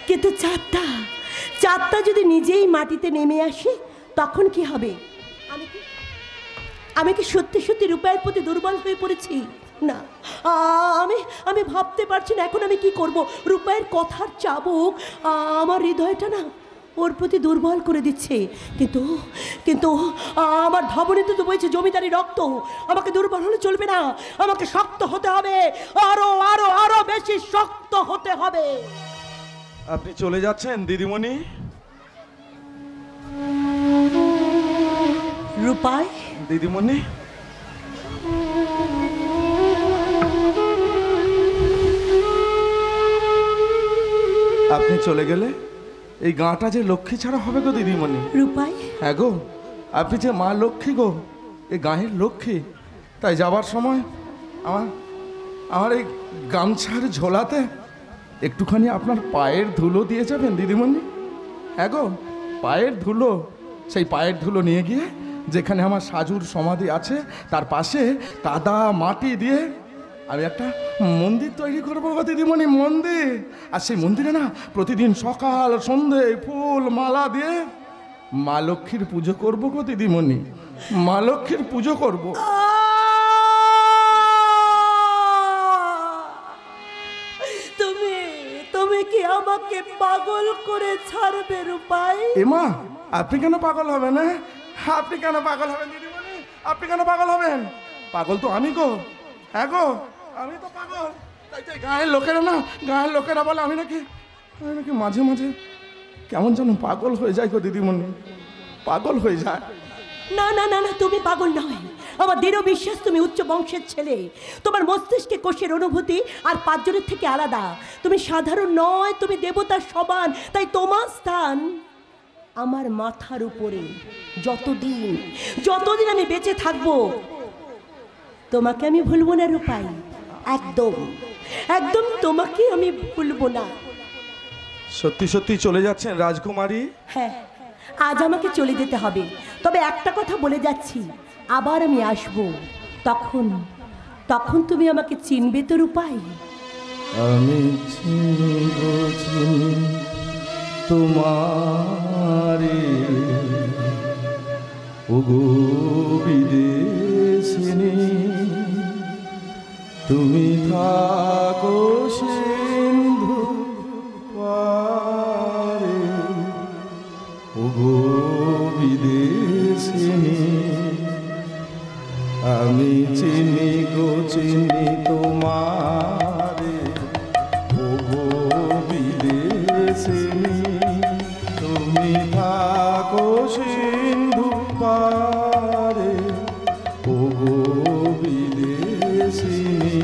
কিন্তু চাঁদটা যদি নিজেই মাটিতে নেমে আসে তখন কি হবে? আমি কি সত্যি রূপায়ের প্রতি দুর্বল হয়ে পড়েছি? না, আমি ভাবতে পারছি না এখন আমি কি করব। রূপায়ের কথার চাবুক আমার হৃদয়টা না ওর প্রতি দুর্বল করে দিচ্ছে। কিন্তু আমার ধবনিতে তো বইছে জমিদারি রক্ত। আমাকে দুর্বল হলে চলবে না, আমাকে শক্ত হতে হবে, আরো বেশি শক্ত হতে হবে। আপনি চলে যাচ্ছেন দিদিমণি? রূপাই, দিদিমণি, আপনি চলে গেলে এই গাঁটা যে লক্ষ্মী ছাড়া হবে গো দিদিমণি। রূপাই, হ্যাঁ গো, আপনি যে মা লক্ষ্মী গো, এই গাঁয়ের লক্ষ্মী। তাই যাবার সময় আমার এই গামছার ঝোলাতে একটুখানি আপনার পায়ের ধুলো দিয়ে যাবেন দিদিমণি। হ্যাঁ গো। পায়ের ধুলো, সেই পায়ের ধুলো নিয়ে গিয়ে যেখানে আমার সাজুর সমাধি আছে তার পাশে কাদা মাটি দিয়ে আমি একটা মন্দির তৈরি করবো গো দিদিমণি, মন্দির। আর সেই মন্দিরে না প্রতিদিন সকাল সন্ধে ফুল মালা দিয়ে মা লক্ষ্মীর পুজো করবো গো দিদিমণি, মা লক্ষ্মীর পুজো করবো। তুমি কি আমাকে পাগল করে ছাড়বে রূপাই? এমা, আপনি কেন পাগল হবেন? আপনি কেন পাগল হবেন দিদিমণি? আপনি কেন পাগল হবেন? পাগল তো আমি গো, হ্যাঁ গো, আমি তো পাগল। তাই তাই গায়ের লোকেরা বলে আমি নাকি মাঝে মাঝে কেমন যেন পাগল হয়ে যায় গো দিদিমণি, পাগল হয়ে যায়। না না না না, তুমি পাগল নয়, আমার দৃঢ় বিশ্বাস তুমি উচ্চ বংশের ছেলে। তোমার মস্তিষ্কে কোষের অনুভূতি আর পাঁচজনের থেকে আলাদা। তুমি সাধারণ নয়, তুমি দেবতার সমান। তাই তোমার স্থান আমার মাথার উপরে। যতদিন আমি বেঁচে থাকবো তোমাকে আমি ভুলবো না রূপাই, একদম একদম তোমাকে আমি ভুলবো না। সত্যি সত্যি চলে যাচ্ছেন রাজকুমারী? হ্যাঁ, আজ আমাকে চলে যেতে হবে, তবে একটা কথা বলে যাচ্ছি, আবার আমি আসবো। তখন তুমি আমাকে চিনবে তো রূপাই? আমি চিনি তোমারে ওগো বিদেশিনী, তুমি থাকো সিন্ধু পারে ওগো বিদেশিনী। আমি চিনি গো চিনি তোমারে ওগো বিদেশিনী, তুমি থাকো সিন্ধু পারে ওগো বিদেশিনী।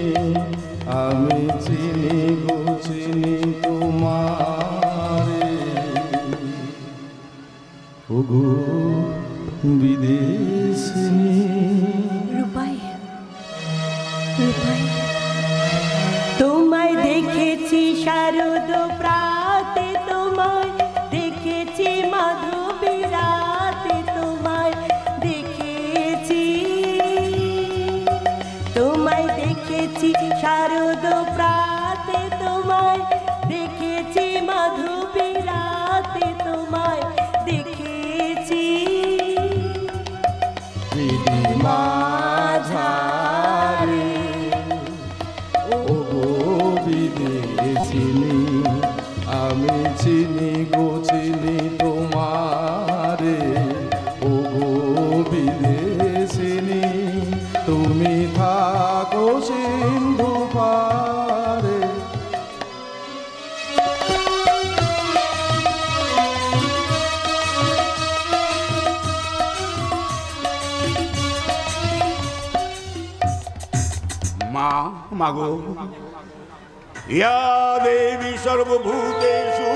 আমি চিনি গো চিনি তোমারে ওগো বিদেশিনী। রূপাই, তোমায় দেখেছি শারদ প্রাতে, তোমায় দেখেছি মাধবী রাতে, তোমায় দেখেছি শারদ প্রাতে, তোমায় দেখেছি মাধবী রাতে, তোমায় দেখেছি মাঝারে ওগো বিদেশিনী। আমি চিনি গো চিনি তোমারে ওগো বিদেশিনী, তুমি থাকো সিন্ধু পারে। মাগো ইয়া দেবী সর্বভূতেষু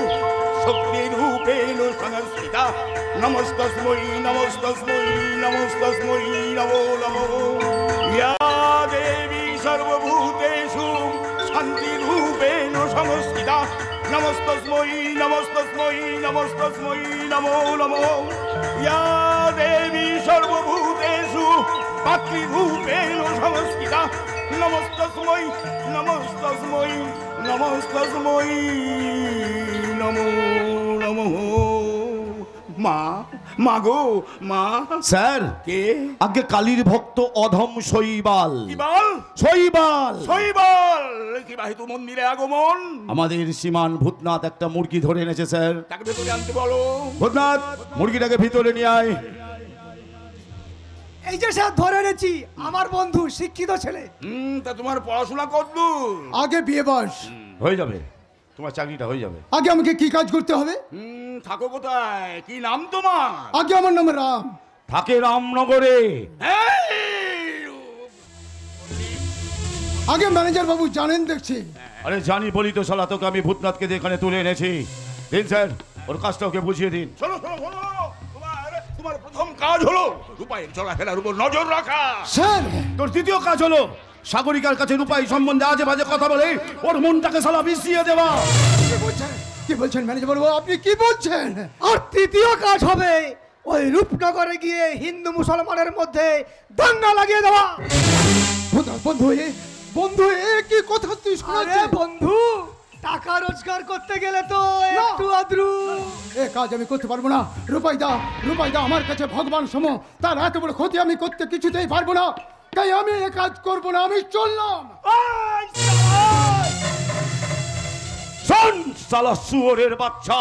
শক্তিরূপেণ সংস্থিতা, নমস্তস্मै নমস্তস্मै নমস্তস্मै নমো নমো। ইয়া দেবী সর্বভূতেষু শান্তিরূপেণ সংস্থিতা, নমস্তস্मै নমস্তস্मै নমস্তস্मै নমো নমো। ইয়া দেবী সর্বভূতেষু পাতৃরূপেণ সংস্থিতা, নমস্তস্मै নমস্তস্मै নমস্তস্मै নমো নমঃ। মা গো মা। স্যার, কে? আগে কালীর ভক্ত অধম শৈবাল। কি বল? শৈবাল কি বাহিত মন্দিরে আগমন? আমাদের সীমান ভূতনাথ একটা মুরগি ধরে এনেছে স্যার। তাকে ভেতরে আনতে বলো। ভূতনাথ, মুরগিটাকে ভিতরে নিয়ে আয়। এই যে স্যার ধরে এনেছি, আমার বন্ধু শিক্ষিত ছেলে। তা তোমার পড়াশোনা কতদূর? আগে বিয়ে বয়স হয়ে যাবে, তোমার চাকরিটা হয়ে যাবে। আগে আমাকে কি কাজ করতে হবে? থাকো কোথায়? কি নাম তোমার? আগে আমার নাম রাম। থাকে রামনগরে। আগে ম্যানেজার বাবু জানেন দেখছি। আরে জানি বলি তো শালা, তোকে আমি ভূতনাথকে দিয়ে এখানে তুলে এনেছি। দিন স্যার, ওর কাজটা ওকে বুঝিয়ে দিন। শোনো তোমার প্রথম কাজ হলো রূপাইয়ের চলাফেরার উপর নজর রাখা। স্যার, তোর দ্বিতীয় কাজ হলো সাগরিকার কাছে রূপাই সম্বন্ধে আজে বাজে কথা বলে ওর মনটাকে শালা বিষিয়ে দেওয়া। কি বলছেন ম্যানেজার বাবু, আপনি কি বলছেন? আর তৃতীয় কাজ হবে ওই রূপনগরে গিয়ে হিন্দু মুসলমানের মধ্যে দাঙ্গা লাগিয়ে দেওয়া। বন্ধু বন্ধু এ কি কথা তুই আরে শোনাচ্ছিস? বন্ধু, টাকা রোজগার করতে গেলে তো একটু আদ্রু। এ কাজ আমি করতে পারবো না। রূপাইদা আমার কাছে ভগবান সম, তার এত বড় ক্ষতি আমি করতে কিছুতেই পারবো না, তাই আমি এ কাজ করবো না, আমি চললাম। শোন শালা শুয়োরের বাচ্চা,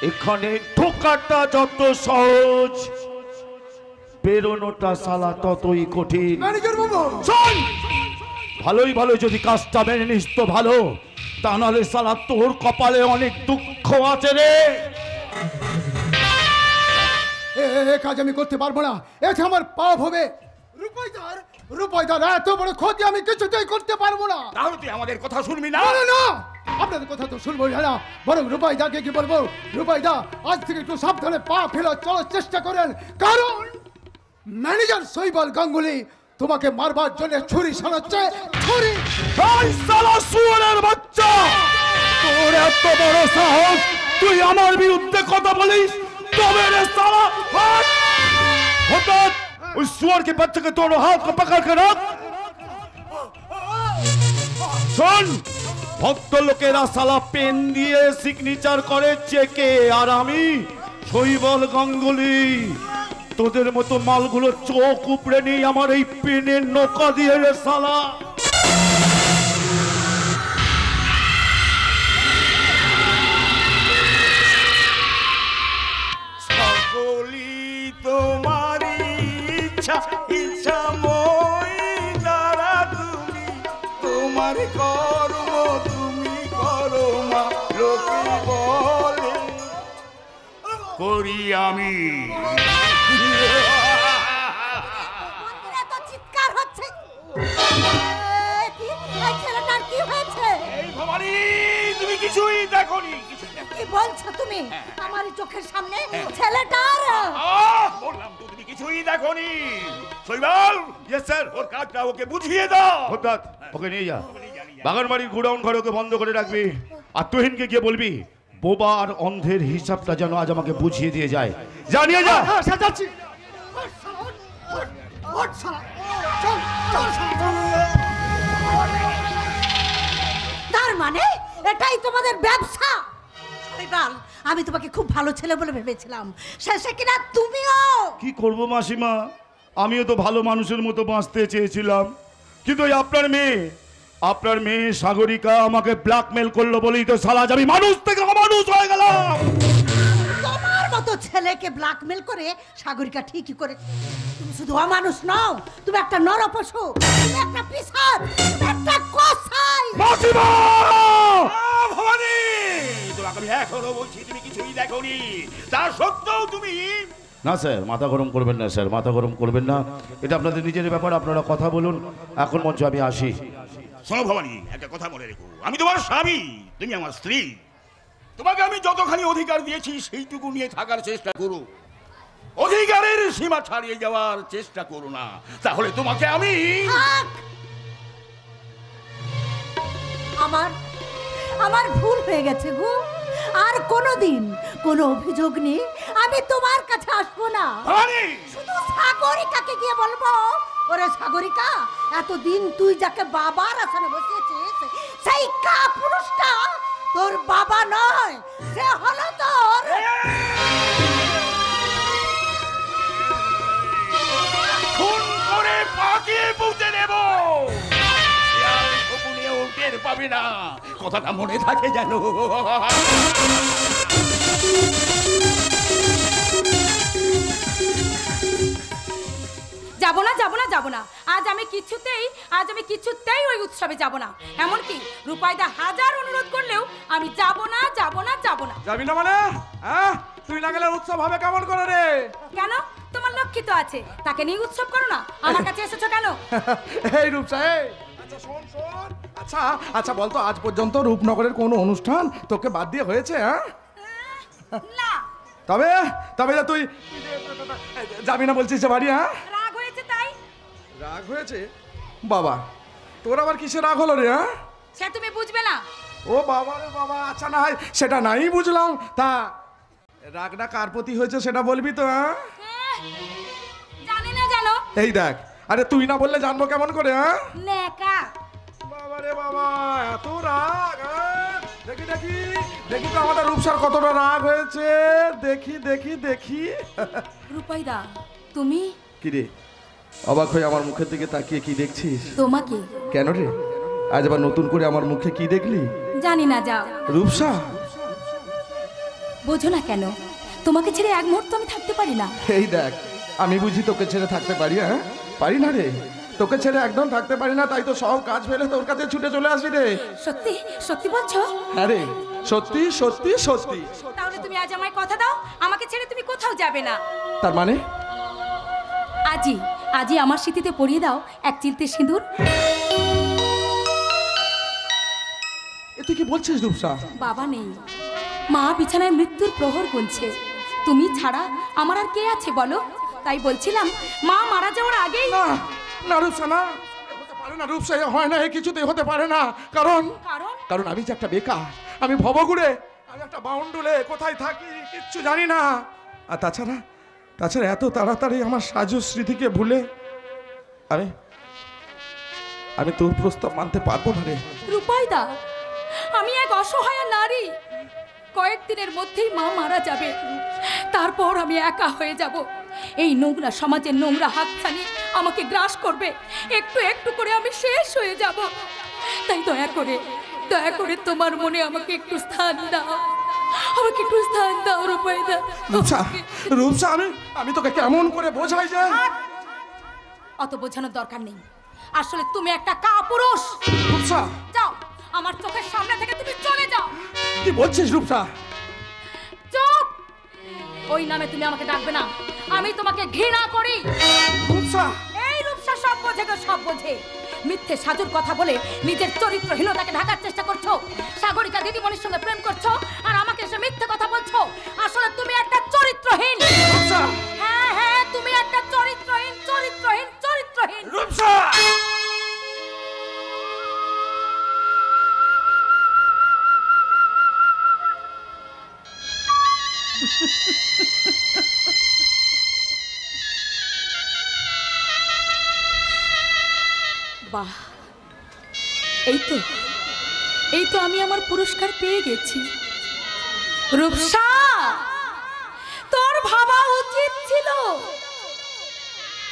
এখানে ঢোকাটা যত সহজ, বেরোনোটা শালা ততই কঠিন। ম্যানেজার বাবু, শোন, ভালোই ভালো যদি কাজটা মেনে নিস তো ভালো, তা নাহলে শালা তোর কপালে অনেক দুঃখ আছে রে। এ কাজ আমি করতে পারবো না, এটা আমার পাপ হবে। রূপাইদার এত বড় ক্ষতি আমি কিছুতেই করতে পারবো না। তাহলে তুই আমাদের কথা শুনবি না? না না, আপনাদের কথা তো শুনবো না, বরং রূপাইদাকে কি বলবো, রূপাইদা আজ থেকে একটু সাবধানে পা ফেলা চলার চেষ্টা করেন, কারণ ম্যানেজার শৈবাল গাঙ্গুলি তোমাকে মারবার জন্য ছুরি সানাচ্ছে। ছুরি! এই শালা শুয়োরের বাচ্চা, তোর এত বড় সাহস, তুই আমার বিরুদ্ধে কথা বলিস? তবে রে শালা, হাত! হঠাৎ ওই শুয়োরকে বাচ্চাকে তোর হাত को पकड़ कर रख। শোন, ভদ্রলোকেরা শালা পেন দিয়ে সিগনেচার করে চেকে, আর আমি শৈবাল গাঙ্গুলি তোদের মতো মালগুলো চোখ উপড়ে নিয়ে আমার এই পেনের নৌকা দিয়ে রে শালা। সকলি তোমারই ইচ্ছা, ইচ্ছা মই দ্বারা তুমি, তোমার কর্ম তুমি করো মা, লোকে বলে করি আমি। মন্দিরে তো চিৎকার হচ্ছে। এই ছেলেটার কি হয়েছে? এই ভবানী, তুমি কিছুই দেখোনি? কি বলছো তুমি? আমার চোখের সামনে ছেলেটার বললাম তো তুমি কিছুই দেখোনি। শৈবাল, ইয়েস স্যার। ওর কাজটা ওকে বুঝিয়ে দাও। হঠাৎ ওকে নিয়ে যা, বাগানবাড়ির গোডাউন ঘরে ওকে বন্ধ করে রাখবি, আর তুহিনকে গিয়ে বলবি বোবা আর অন্ধের হিসাবটা যেন আজ আমাকে বুঝিয়ে দিয়ে যায়। জানিয়ে যা। হ্যাঁ সাজাচ্ছি। তার মানে এটাই তোমাদের ব্যবসা? শৈবাল, আমি তোমাকে খুব ভালো ছেলে বলে ভেবেছিলাম, শেষে কিনা তুমিও। কি করব মাসিমা, আমিও তো ভালো মানুষের মতো বাঁচতে চেয়েছিলাম, কিন্তু ওই আপনার মেয়ে সাগরিকা আমাকে ব্ল্যাকমেল করলো বলেই তো শালা আমি মানুষ থেকে অমানুষ হয়ে গেলাম। তোমার মতো ছেলেকে ব্ল্যাকমেল করে সাগরিকা ঠিকই করেছে। তুমি শুধু অমানুষ নও, তুমি একটা নরপশু, তুমি একটা পিশাচ, তুমি একটা কসাই। মাসিমা! ভবানী, তোমাকে আমি এখনো বলছি তুমি কিছুই দেখোনি, তা সত্ত্বেও তুমি। না স্যার, মাথা গরম করবেন না স্যার, মাথা গরম করবেন না, এটা আপনাদের নিজের ব্যাপার, আপনারা কথা বলুন। এখন মঞ্চ আমি আসি। শোনো ভবানী, একটা কথা মনে রেখো, আমি তোমার স্বামী, তুমি আমার স্ত্রী। তোমাকে আমি যতখানি অধিকার দিয়েছি সেইটুকু নিয়ে থাকার চেষ্টা করো, অধিকারের সীমা ছাড়িয়ে যাওয়ার চেষ্টা করো না, তাহলে তোমাকে আমি। থাক। আমার ভুল হয়ে গেছে গো, আর কোনোদিন কোনো অভিযোগ নিয়ে আমি তোমার কাছে আসবো না। ভবানী, শুধু সাগরিকাকে গিয়ে বলবো, ওরে সাগরিকা, এতদিন তুই যাকে বাবার আসনে বসিয়েছিস, সেই কাপুরুষটা তোর বাবা নয়, সে হলো তোর। খুন করে পাকিয়ে পুঁতে নেব, শিয়াল শকুনেও টের পাবে না, কথাটা মনে থাকে যেন। যাবো না যাবো না যাবো না, আজ আমি কিছুতেই ওই উৎসবে যাব না। এমনকি রূপাইদা হাজার অনুরোধ করলেও আমি যাব না যাব না যাব না। যাবি না মানে? হ্যাঁ, তুই না গেলে উৎসব হবে কেমন করে রে? কেন? তোমার লক্ষ্মী তো আছে, তাকে নিয়ে উৎসব করো না। আমার কাছে এসেছো কেন? এই রূপসা, এই আচ্ছা শোন শোন, আচ্ছা বলতো, আজ পর্যন্ত রূপনগরের কোনো অনুষ্ঠান তোকে বাদ দিয়ে হয়েছে? হ্যাঁ, না। তবে তুই যাবি না বলছিস যে বাড়ি? হ্যাঁ, রাগ হয়েছে তাই। রাগ হয়েছে? বাবা, তোর আবার কিসে রাগ হলো রে? হ্যাঁ, সে তুমি বুঝবে না। ও বাবা রে বাবা, আচ্ছা না হয় সেটা নাই বুঝলাম, তা রাগটা কার প্রতি হয়েছে সেটা বলবি তো? হ্যাঁ জানি না জানো। এই দেখ, আরে তুই না বললে জানবো কেমন করে? হ্যাঁ নেকা বাবা রে বাবা, এত রাগ! হ্যাঁ? দেখি দেখি দেখি তো আমাদের রূপসার কতটা রাগ হয়েছে, দেখি দেখি দেখি। রূপাইদা, তুমি? কি রে, অবাক হয়ে আমার মুখের দিকে তাকিয়ে কি দেখছিস? তোমাকে। কেন রে, আজ আবার নতুন করে আমার মুখে কি দেখলি? জানি না, যাও। রূপসা, বোঝো না কেন? তোমাকে ছেড়ে এক মুহূর্ত আমি থাকতে পারি না। এই দেখ, আমি বুঝি তোকে ছেড়ে থাকতে পারি? হ্যাঁ পারি না রে, তোকে ছেড়ে একদম থাকতে পারি না, তাই তো সব কাজ ফেলে তোর কাছে ছুটে চলে আসি রে। সত্যি সত্যি বলছো? হ্যাঁ রে, সত্যি সত্যি সত্যি। তাহলে তুমি আজ আমায় কথা দাও, আমাকে ছেড়ে তুমি কোথাও যাবে না। তার মানে? আজই আজই আমার স্মৃতিতে পরিয়ে দাও এক চিলতে সিঁদুর। এ তুই কি বলছিস রূপসা? বাবা নেই, মা বিছানায় মৃত্যুর প্রহর গুনছে, তুমি ছাড়া আমার আর কে আছে বলো? তাই বলছিলাম, মা মারা যাওয়ার আগেই। না না রূপসা, না হতে পারে না রূপসা, এ হয় না, এ কিছুতেই হতে পারে না। কারণ কারণ কারণ আমি যে একটা বেকার, আমি ভবঘুরে, আমি একটা বাউন্ডুলে কোথায় থাকি কিচ্ছু জানি না। আর তাছাড়া তাছাড়া এত তাড়াতাড়ি আমার সাজু স্মৃতিকে ভুলে আমি আমি তোর প্রস্তাব মানতে পারবো না রে। রূপাইদা, আমি এক অসহায় নারী, কয়েকদিনের মধ্যেই মা মারা যাবে, তারপর আমি একা হয়ে যাব। এই নোংরা সমাজের নোংরা হাতছানি আমাকে গ্রাস করবে, একটু একটু করে আমি শেষ হয়ে যাব। তাই দয়া করে তোমার মনে আমাকে একটু স্থান দাও, আমাকে একটু স্থান দাও রূপাইদা। রূপসা, রূপসা, আমি তোকে কেমন করে বোঝাই যায়? অত বোঝানোর দরকার নেই, আসলে তুমি একটা কাপুরুষ। রূপসা, যাও, আমার চোখের সামনে থেকে তুমি চলে যাও। কি বলছিস রূপসা? চুপ! ওই নামে তুমি আমাকে ডাকবে না, আমি তোমাকে ঘৃণা করি। রূপসা, এই রূপসা সব বোঝে গো, সব বোঝে। মিথ্যে সাজুর কথা বলে নিজের চরিত্রহীনতাকে ঢাকার চেষ্টা করছো, সাগরিকা দিদিমণির সঙ্গে প্রেম করছো, আর আমাকে এসে মিথ্যে কথা বলছো। আসলে তুমি একটা চরিত্রহীন। রূপসা, হ্যাঁ হ্যাঁ, তুমি একটা চরিত্রহীন চরিত্রহীন চরিত্রহীন। রূপসা! বাহ, এই তো আমি আমার পুরস্কার পেয়ে গেছি। রূপসা, তোর ভাবা উচিত ছিল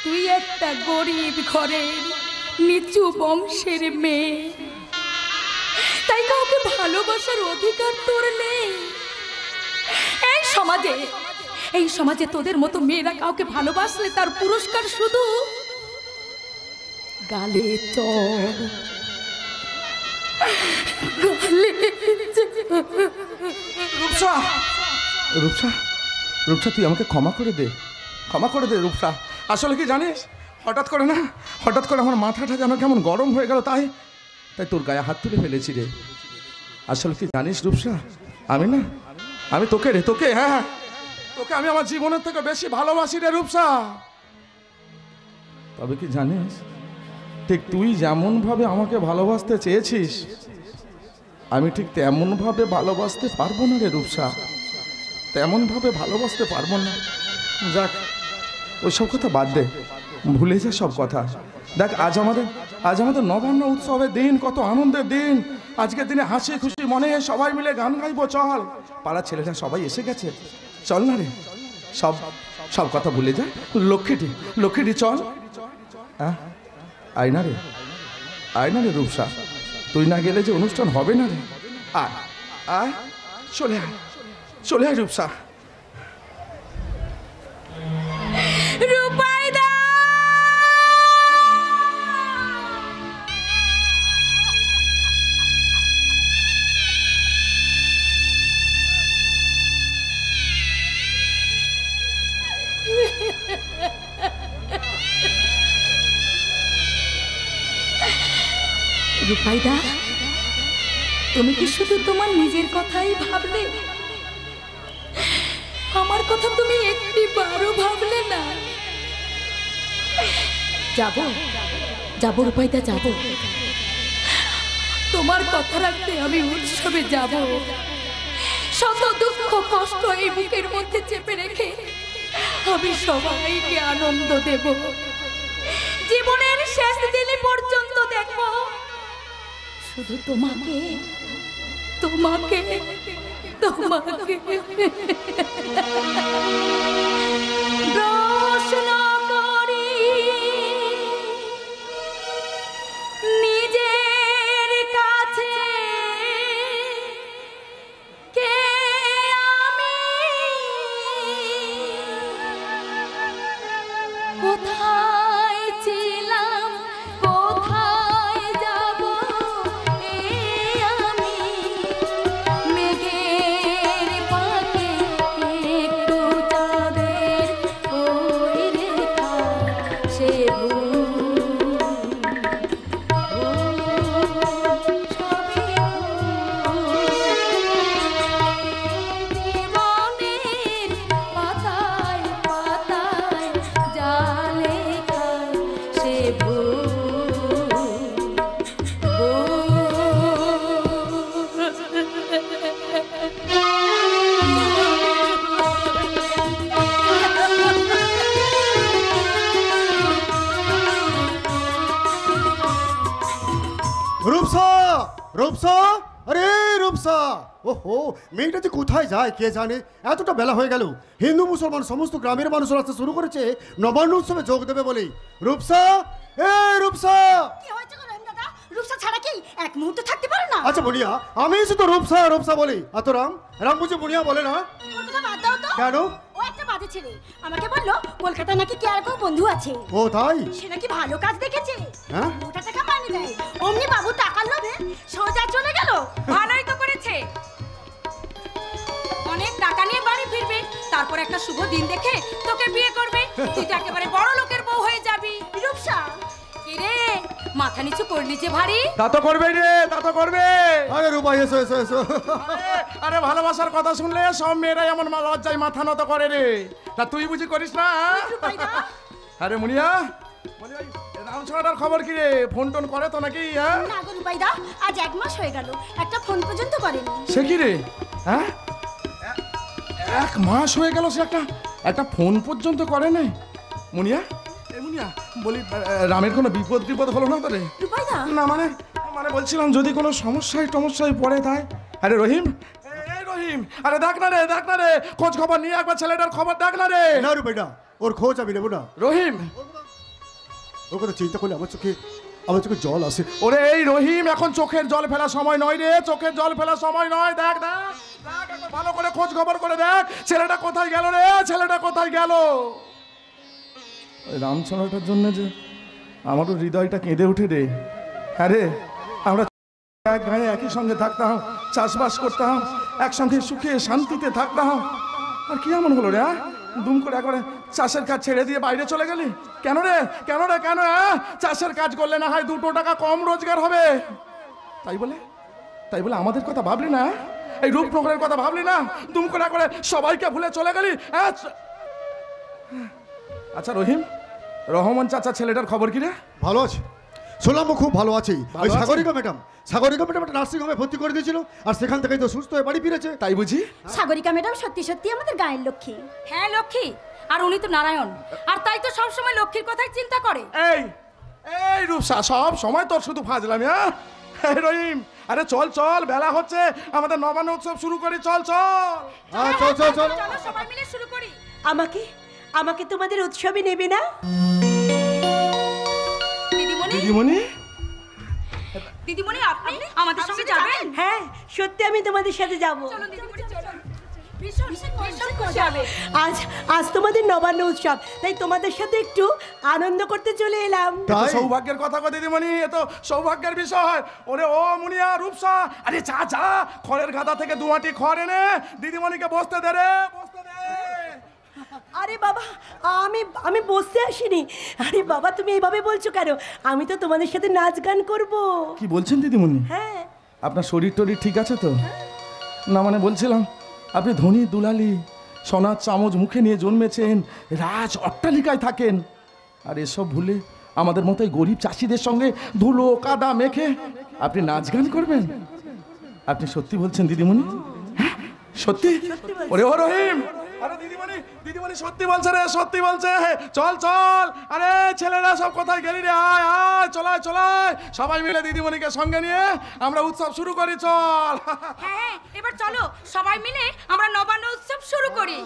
তুই একটা গরিব ঘরের নিচু বংশের মেয়ে, তাই কাউকে ভালোবাসার অধিকার তোর নেই। এই সমাজে তোদের মতো মেয়েরা কাউকে ভালোবাসলে তার পুরস্কার শুধু গালে চড়, গালে। রূপসা, রূপসা, রূপসা, তুই আমাকে ক্ষমা করে দে, ক্ষমা করে দে রূপসা। আসলে কি জানিস, হঠাৎ করে আমার মাথাটা যেন কেমন গরম হয়ে গেল, তাই তোর গায়ে হাত তুলে ফেলেছি রে। আসলে কি জানিস রূপসা, আমি তোকে হ্যাঁ তোকে আমি আমার জীবনের থেকে বেশি ভালোবাসি রে রূপসা। তবে কি জানিস, ঠিক তুই যেমন ভাবে আমাকে ভালোবাসতে চেয়েছিস, আমি ঠিক তেমন ভাবে ভালোবাসতে পারবো না রে রূপসা, তেমন ভাবে ভালোবাসতে পারবো না। যাক, ওইসব কথা বাদ দে, ভুলে যা সব কথা। দেখ, আজ আমাদের নবান্ন উৎসবের দিন, কত আনন্দের দিন। আজকের দিনে হাসি খুশি মনে সবাই মিলে গান গাইবো, চল। পাড়ার ছেলেরা সবাই এসে গেছে, চল না রে, সব কথা ভুলে যা। লক্ষ্মীটি চল। হ্যাঁ, আয় না রে রূপসা, তুই না গেলে যে অনুষ্ঠান হবে না রে। আয়, চলে আয় রূপসা। রূপাইদা, রূপাইদা, তুমি কি শুধু তোমার নিজের কথাই ভাবলে? আমার কথা তুমি একটিবারও ভাবলে না? যাব রূপাইদা, যাব। তোমার কথা রাখতে আমি উৎসবে যাব। শত দুঃখ কষ্ট এই বুকের মধ্যে চেপে রেখে আমি সবাইকে আনন্দ দেব। জীবনের শেষ দিন পর্যন্ত দেখব শুধু তোমাকে তোমাকে তোমাকে। প্রশ্ন করি নিজের কাছে, কে আমি, কোথায় ছিলাম, কোথায় যাব, এই আমি মেঘের পাখি একটু চাঁদের ওই রেখা সে জীবনের পাতায় পাতায় জালে খায় সে রূপসা, রূপসা, আরে রূপসা, ওহো মেয়েটা যে কোথায় যায় কে জানে। এতটা বেলা হয়ে গেল, হিন্দু মুসলমান সমস্ত গ্রামের মানুষরা আসতে শুরু করেছে নবান্ন উৎসবে যোগ দেবে বলে। রূপসা, এ রূপসা। কি হয়েছে গো রহিম দাদা? রূপসা ছাড়া কি এক মুহূর্ত থাকতে পারে না? আচ্ছা বুনিয়া, আমি এসে তো রূপসা রূপসা বলি, আর তো রাম রাম বুঝে বুনিয়া বলে না ওর কথা বাদ দাও তো। কেন? ও একটা বাজে ছেলে, আমাকে বললো কলকাতায় নাকি কি আর কেউ বন্ধু আছে, ও তাই? সে নাকি ভালো কাজ দেখেছে, হ্যাঁ? মোটা টাকা মাইনে দেয়। অমনি বাবু টাকার লোভে সোজা চলে গেল। ভালোই তো করেছে, অনেক টাকা নিয়ে বাড়ি ফিরবে, তারপর একটা শুভ দিন দেখে তোকে বিয়ে করবে, তুই তো একেবারে বড় লোকের বউ হয়ে যাবি। রূপসা, কি রে মাথা নিচু করলি যে ভারী? তা তো করবে রে, তা তো করবে। আরে রূপা এসো এসো এসো। আরে ভালোবাসার কথা শুনলে সব মেয়েরাই এমন লজ্জায় মাথা নত করে রে। তা তুই বুঝি করিস না? আরে মুনিয়া, রাম ছড়াটার খবর কি রে? ফোন টোন করে তো নাকি? হ্যাঁ না গো রূপাইদা, আজ 1 মাস হয়ে গেল, একটা ফোন পর্যন্ত করেনি। সে কি রে? হ্যাঁ 1 মাস হয়ে গেল, সে একটা ফোন পর্যন্ত করে নাই। মুনিয়া, এ মুনিয়া বলি, রামের কোনো বিপদ টিপদ হলো না তো রে? রূপাইদা, না মানে মানে বলছিলাম যদি কোনো সমস্যায় পড়ে তাই। আরে রহিম, এই রহিম, আরে দেখ না রে, দেখ না রে, খোঁজ খবর নিয়ে একবার ছেলেটার খবর দেখ না রে। না রূপাইদা, ওর খোঁজ আমি নেবো না। রহিম, ওর কথা চিন্তা করলে আমার চোখে জল আসে। ওরে এই রহিম, এখন চোখের জল ফেলার সময় নয় রে, চোখের জল ফেলার সময় নয়। দেখ দেখ দেখ, একবার ভালো করে খোঁজ খবর করে দেখ, ছেলেটা কোথায় গেল রে, ছেলেটা কোথায় গেল। ওই রামছড়াটার জন্য যে আমারও হৃদয়টা কেঁদে উঠে রে। হ্যাঁ রে, আমরা এক গায়ে একই সঙ্গে থাকতাম, চাষবাস করতাম, একসঙ্গে সুখে শান্তিতে থাকতাম। আর কি এমন হলো রে? দুম করে একবারে চাষের কাজ ছেড়ে দিয়ে বাইরে চলে গেলি কেন রে? কেন রে? কেন? চাষের কাজ করলে না হয় 2 টাকা কম রোজগার হবে, তাই বলে আমাদের কথা ভাবলি না? এই রূপনগরের কথা ভাবলি না? দুম করে একবারে সবাইকে ভুলে চলে গেলি। আচ্ছা রহিম, রহমান চাচা ছেলেটার খবর কি রে? ভালো আছে, শুনলাম ও খুব ভালো আছে। ভালো ওই আছে? সাগরিকা ম্যাডাম একটা নার্সিং হোমে ভর্তি করে দিয়েছিল, আর সেখান থেকেই তো সুস্থ হয়ে বাড়ি ফিরেছে। তাই বুঝি? সাগরিকা ম্যাডাম সত্যি সত্যি আমাদের গায়ের লক্ষ্মী। হ্যাঁ লক্ষ্মী, আর উনি তো নারায়ণ, আর তাই তো সব সময় লক্ষ্মীর কথাই চিন্তা করে। এই রূপসা, সব সময় তোর শুধু ফাজলামি। হ্যাঁ রহিম, আরে চল চল, বেলা হচ্ছে, আমাদের নবান্ন উৎসব শুরু করি, চল চল। চল চল চল। চলো সবাই মিলে শুরু করি। আমাকে তোমাদের উৎসবে নেবে না? দিদিমণি, দিদিমণি আপনি আমাদের সঙ্গে যাবেন? হ্যাঁ সত্যি, আমি তোমাদের সাথে যাব। চলো দিদিমণি চলো, ভীষণ খুশি হবে। আজ তোমাদের নবান্ন উৎসব, তাই তোমাদের সাথে একটু আনন্দ করতে চলে এলাম। তাই? সৌভাগ্যের কথা গো দিদিমণি, এ তো সৌভাগ্যের বিষয়। ওরে ও মুনিয়া, রূপসা, আরে যা যা, খড়ের গাদা থেকে 2 আঁটি খড় এনে দিদিমণিকে বসতে দে রে, বসতে দে। আরে বাবা, আমি বসতে আসিনি। আরে বাবা, তুমি এইভাবে বলছো কেন? আমি তো তোমাদের সাথে নাচ গান করব। কি বলছেন দিদিমণি? হ্যাঁ। আপনার শরীর টরীর ঠিক আছে তো? না মানে বলছিলাম, আপনি ধনী দুলালি, সোনার চামচ মুখে নিয়ে জন্মেছেন, রাজ অট্টালিকায় থাকেন, আর এসব ভুলে আমাদের মতো এই গরিব চাষিদের সঙ্গে ধুলো কাদা মেখে আপনি নাচ গান করবেন? আপনি সত্যি বলছেন দিদিমণি? হ্যাঁ, সত্যি? ওরে ও রহিম, আরে দিদিমণি দিদিমণি সত্যি বলছে রে, সত্যি বলছে। চল চল, আরে ছেলেরা সব কোথায় গেলি রে? আয় আয়, চলায় চলায়, সবাই মিলে দিদিমণিকে সঙ্গে নিয়ে আমরা উৎসব শুরু করি, চল। হ্যাঁ, এবার চলো সবাই মিলে আমরা নবান্ন উৎসব শুরু করি।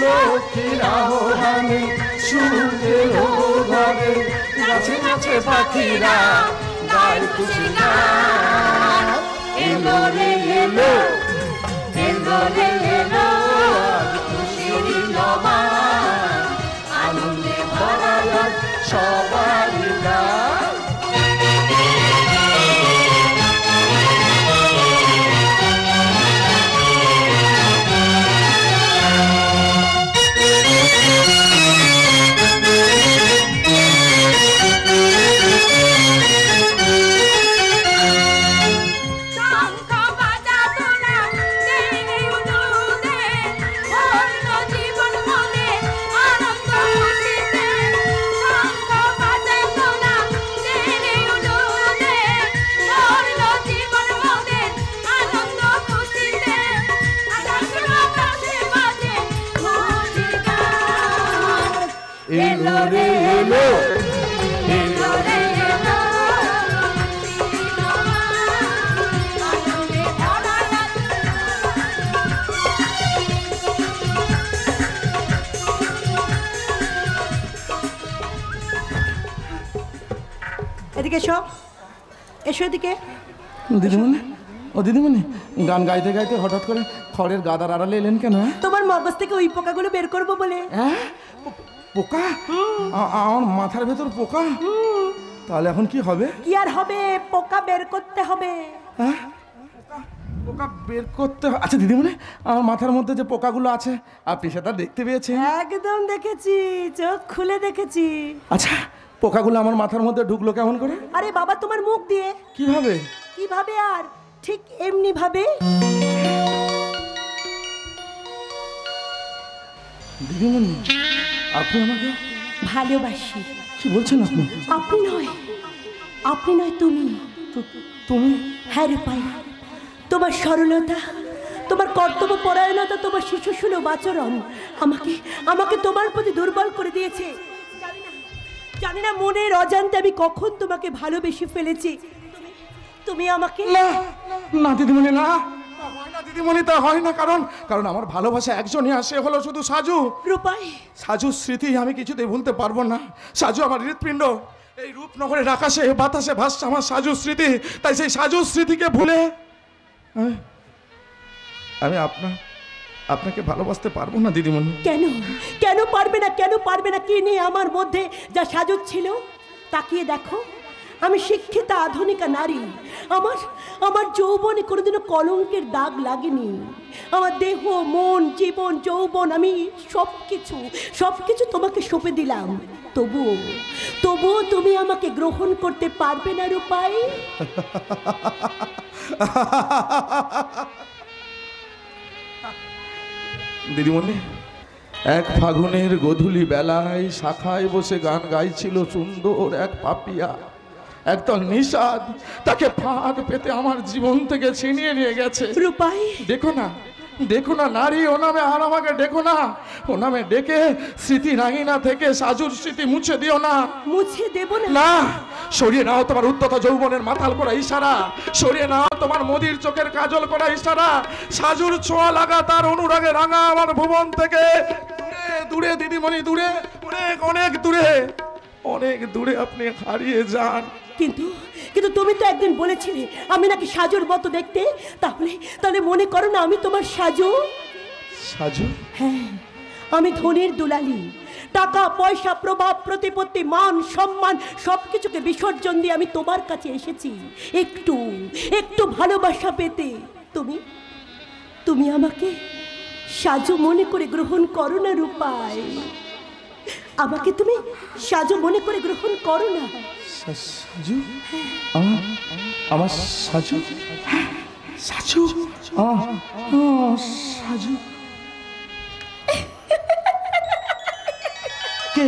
লক্ষ্মীর আহ্বানে সুখ এলো ঘরে, গাছে গাছে পাখিরা গায় খুশি গান। এলো রে এলো, এলো রে এলো খুশির নবান, আনন্দে ভরা সবারই গান। এলো রে এলো, এলো রে এলো এদিকে এসো, এসো এদিকে। দিদিমণি, ও দিদিমণি, গান গাইতে গাইতে হঠাৎ করে খড়ের গাদার আড়ালে এলেন কেন? তোমার মগজ থেকে ওই পোকাগুলো বের করবো বলে। হ্যাঁ, পোকা? আমার মাথার ভেতর পোকা? তাহলে এখন কি হবে? কি আর হবে, পোকা বের করতে হবে। হ্যাঁ, পোকা বের করতে হবে। আচ্ছা দিদিমণি, আমার মাথার মধ্যে যে পোকাগুলো আছে আপনি সেটা দেখতে পেয়েছেন? একদম দেখেছি, চোখ খুলে দেখেছি। আচ্ছা, পোকাগুলো আমার মাথার মধ্যে ঢুকলো কেমন করে? আরে বাবা, তোমার মুখ দিয়ে। কিভাবে? কিভাবে আর, ঠিক এমনি ভাবে। দিদিমণি, আপনি আমাকে ভালোবাসি। কি বলছেন আপনি? আপনি নয়, আপনি নয়, তুমি। তুমি? হ্যাঁ রূপাই, তোমার সরলতা, তোমার কর্তব্য পরায়ণতা, তোমার শিশু সুলভ আচরণ আমাকে আমাকে তোমার প্রতি দুর্বল করে দিয়েছে। জানি না মনের অজান্তে আমি কখন তোমাকে ভালোবেসে ফেলেছি। তুমি আমাকে না দিদিমণি, না দিদিমণি, তা হয় না। কারণ আমার ভালোবাসা একজনই আসে, হলো শুধু সাজু। রূপাই, সাজুর স্মৃতি আমি কিছুতেই ভুলতে পারবো না। সাজু আমার হৃৎপিণ্ড, এই রূপনগরের আকাশে বাতাসে ভাসছে আমার সাজুর স্মৃতি। তাই সেই সাজুর স্মৃতিকে ভুলে আমি আপনাকে ভালোবাসতে পারবো না দিদিমণি। কেন কেন পারবে না, কেন পারবে না? কি নিয়ে আমার মধ্যে যা সাজু ছিল? তাকিয়ে দেখো, আমি শিক্ষিতা আধুনিকা নারী। আমার যৌবনে কোনোদিনও কলঙ্কের দাগ লাগেনি। আমার দেহ, মন, জীবন, যৌবন, আমি সবকিছু তোমাকে সঁপে দিলাম। তবুও তুমি আমাকে গ্রহণ করতে পারবে না রূপাই। দিদিমণি, এক ফাগুনের গধূলি বেলায় শাখায় বসে গান গাইছিল সুন্দর এক পাপিয়া, একদল নিষাদ তাকে ফাঁদ পেতে আমার জীবন থেকে ছিনিয়ে নিয়ে গেছে। রূপাই, দেখো না নারী, ও নামে আর আমাকে ডেকো না। ও নামে ডেকে স্মৃতি রাঙিনা থেকে সাজুর স্মৃতি মুছে দিও না। মুছে দেব না। সরিয়ে নাও তোমার উদ্যত যৌবনের মাতাল করা ইশারা, সরিয়ে নাও তোমার মোদির চোখের কাজল করা ইশারা। সাজুর ছোঁয়া লাগা তার অনুরাগে রাঙা আমার ভুবন থেকে দূরে দিদিমণি, দূরে, অনেক অনেক দূরে, অনেক দূরে আপনি হারিয়ে যান। কিন্তু তুমি তো একদিন বলেছিলে আমি নাকি সাজুর মতো দেখতে। তাহলে তাহলে মনে করো না আমি তোমার সাজু। সাজু? হ্যাঁ, আমি ধনের দুলালি। টাকা পয়সা প্রভাব প্রতিপত্তি মান সম্মান সবকিছুকে বিসর্জন দিয়ে আমি তোমার কাছে এসেছি একটু একটু ভালোবাসা পেতে। তুমি তুমি আমাকে সাজু মনে করে গ্রহণ করো না রূপাই। আমাকে তুমি সাজু মনে করে গ্রহণ করো না। সাজু? আমার সাজু? সাজু? সাজু কে?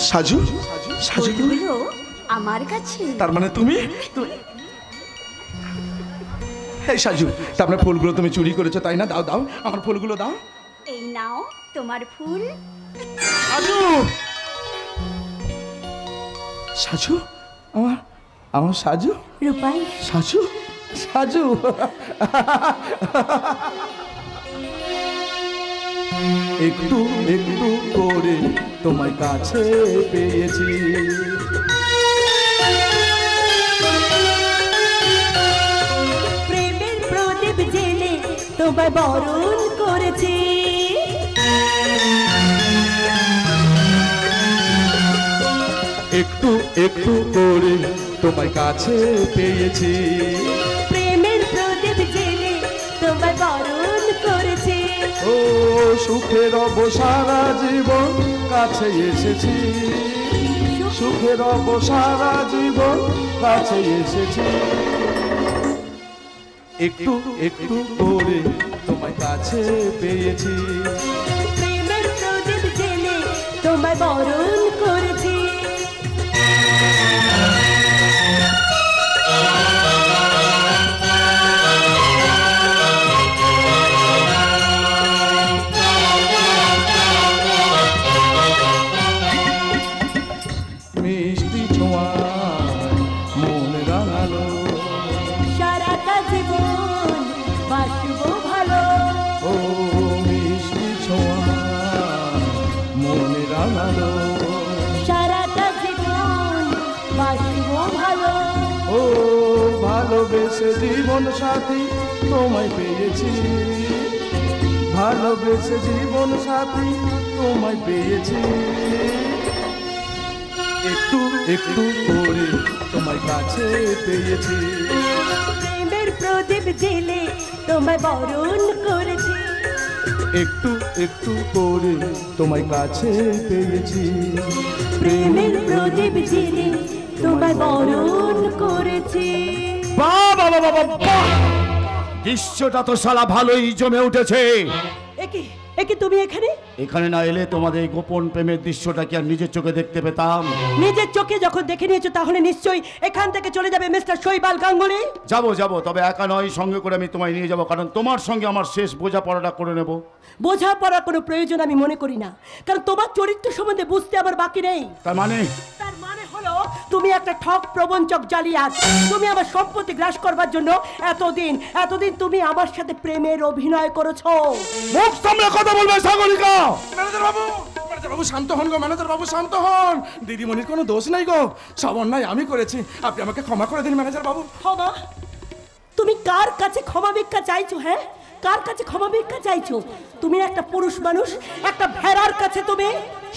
সাজু? সাজু তুমি? আমার কাছে? তার মানে তুমি? এই সাজু, তার মানে ফুলগুলো তুমি চুরি করেছো তাই না? দাও দাও আমার ফুলগুলো দাও। এই নাও তোমার ফুল। সাজু? সাজু? আমার সাজু? রূপাই। সাজু? সাজু? একটু একটু করে তোমায় কাছে পেয়েছি, প্রেমের প্রদীপ জেলে তোমায় বরণ করেছি। একটু একটু করে তোমায় কাছে পেয়েছি, প্রেমের প্রদীপ জেলে তোমায় বরণ করেছি। ও সুখের সারা জীবন কাছে এসেছি, সুখের সারা জীবন কাছে এসেছি। একটু একটু করে তোমায় কাছে পেয়েছি, প্রেমের প্রদীপ জেলে তোমায় বরণ করেছি। মিষ্টি ছোঁয়া মন রাঙালো, সারাটা জীবন বাসবো ভালো। ও মিষ্টি ছোঁয়া মন রাঙালো, সারাটা জীবন বাসবো ভালো। ও ভালোবেসে জীবন সাথী তোমায় পেয়েছি, ভালোবেসে জীবন সাথী তোমায় পেয়েছি। একটু একটু করে তোমায় কাছে পেয়েছি, প্রেমের প্রদীপ জেলে তোমায় বরণ করেছি। একটু একটু করে তোমায় কাছে পেয়েছি, প্রেমের প্রদীপ জেলে তোমায় বরণ করেছি। বাহ বাহ বাহ বাহ বাহ! দৃশ্যটা তো শালা ভালোই জমে উঠেছে। একে একে তুমি এখানে? এখানে না এলে তোমাদের এই গোপন প্রেমের দৃশ্যটা কি আর নিজের চোখে দেখতে পেতাম? নিজের চোখে যখন দেখে নিয়েছো তাহলে নিশ্চয়ই এখান থেকে চলে যাবে মিস্টার শৈবাল গাঙ্গুলি। যাবো যাবো, তবে একা নয়, সঙ্গে করে আমি তোমায় নিয়ে যাবো, কারণ তোমার সঙ্গে আমার শেষ বোঝাপড়াটা করে নেব। বোঝাপড়ার কোনো প্রয়োজন আমি মনে করি না, কারণ তোমার চরিত্র সম্বন্ধে বুঝতে আমার বাকি নেই। তার মানে হলো তুমি একটা ঠক প্রবঞ্চক জালিয়াত। তুমি আমার সম্পত্তি গ্রাস করবার জন্য এতদিন এতদিন তুমি আমার সাথে প্রেমের অভিনয় করেছো। মুখ সামনে কথা বলবে সাগরিকা। ম্যানেজার বাবু শান্ত হন গো, ম্যানেজার বাবু শান্ত হন। দিদিমণির কোনো দোষ নাই গো, সব অন্যায় আমি করেছি, আপনি আমাকে ক্ষমা করে দিন ম্যানেজার বাবু। ক্ষমা? তুমি কার কাছে ক্ষমা ভিক্ষা চাইছো? হ্যাঁ, কার কাছে ক্ষমা ভিক্ষা চাইছো? তুমি একটা পুরুষ মানুষ, একটা ভেড়ার কাছে তুমি।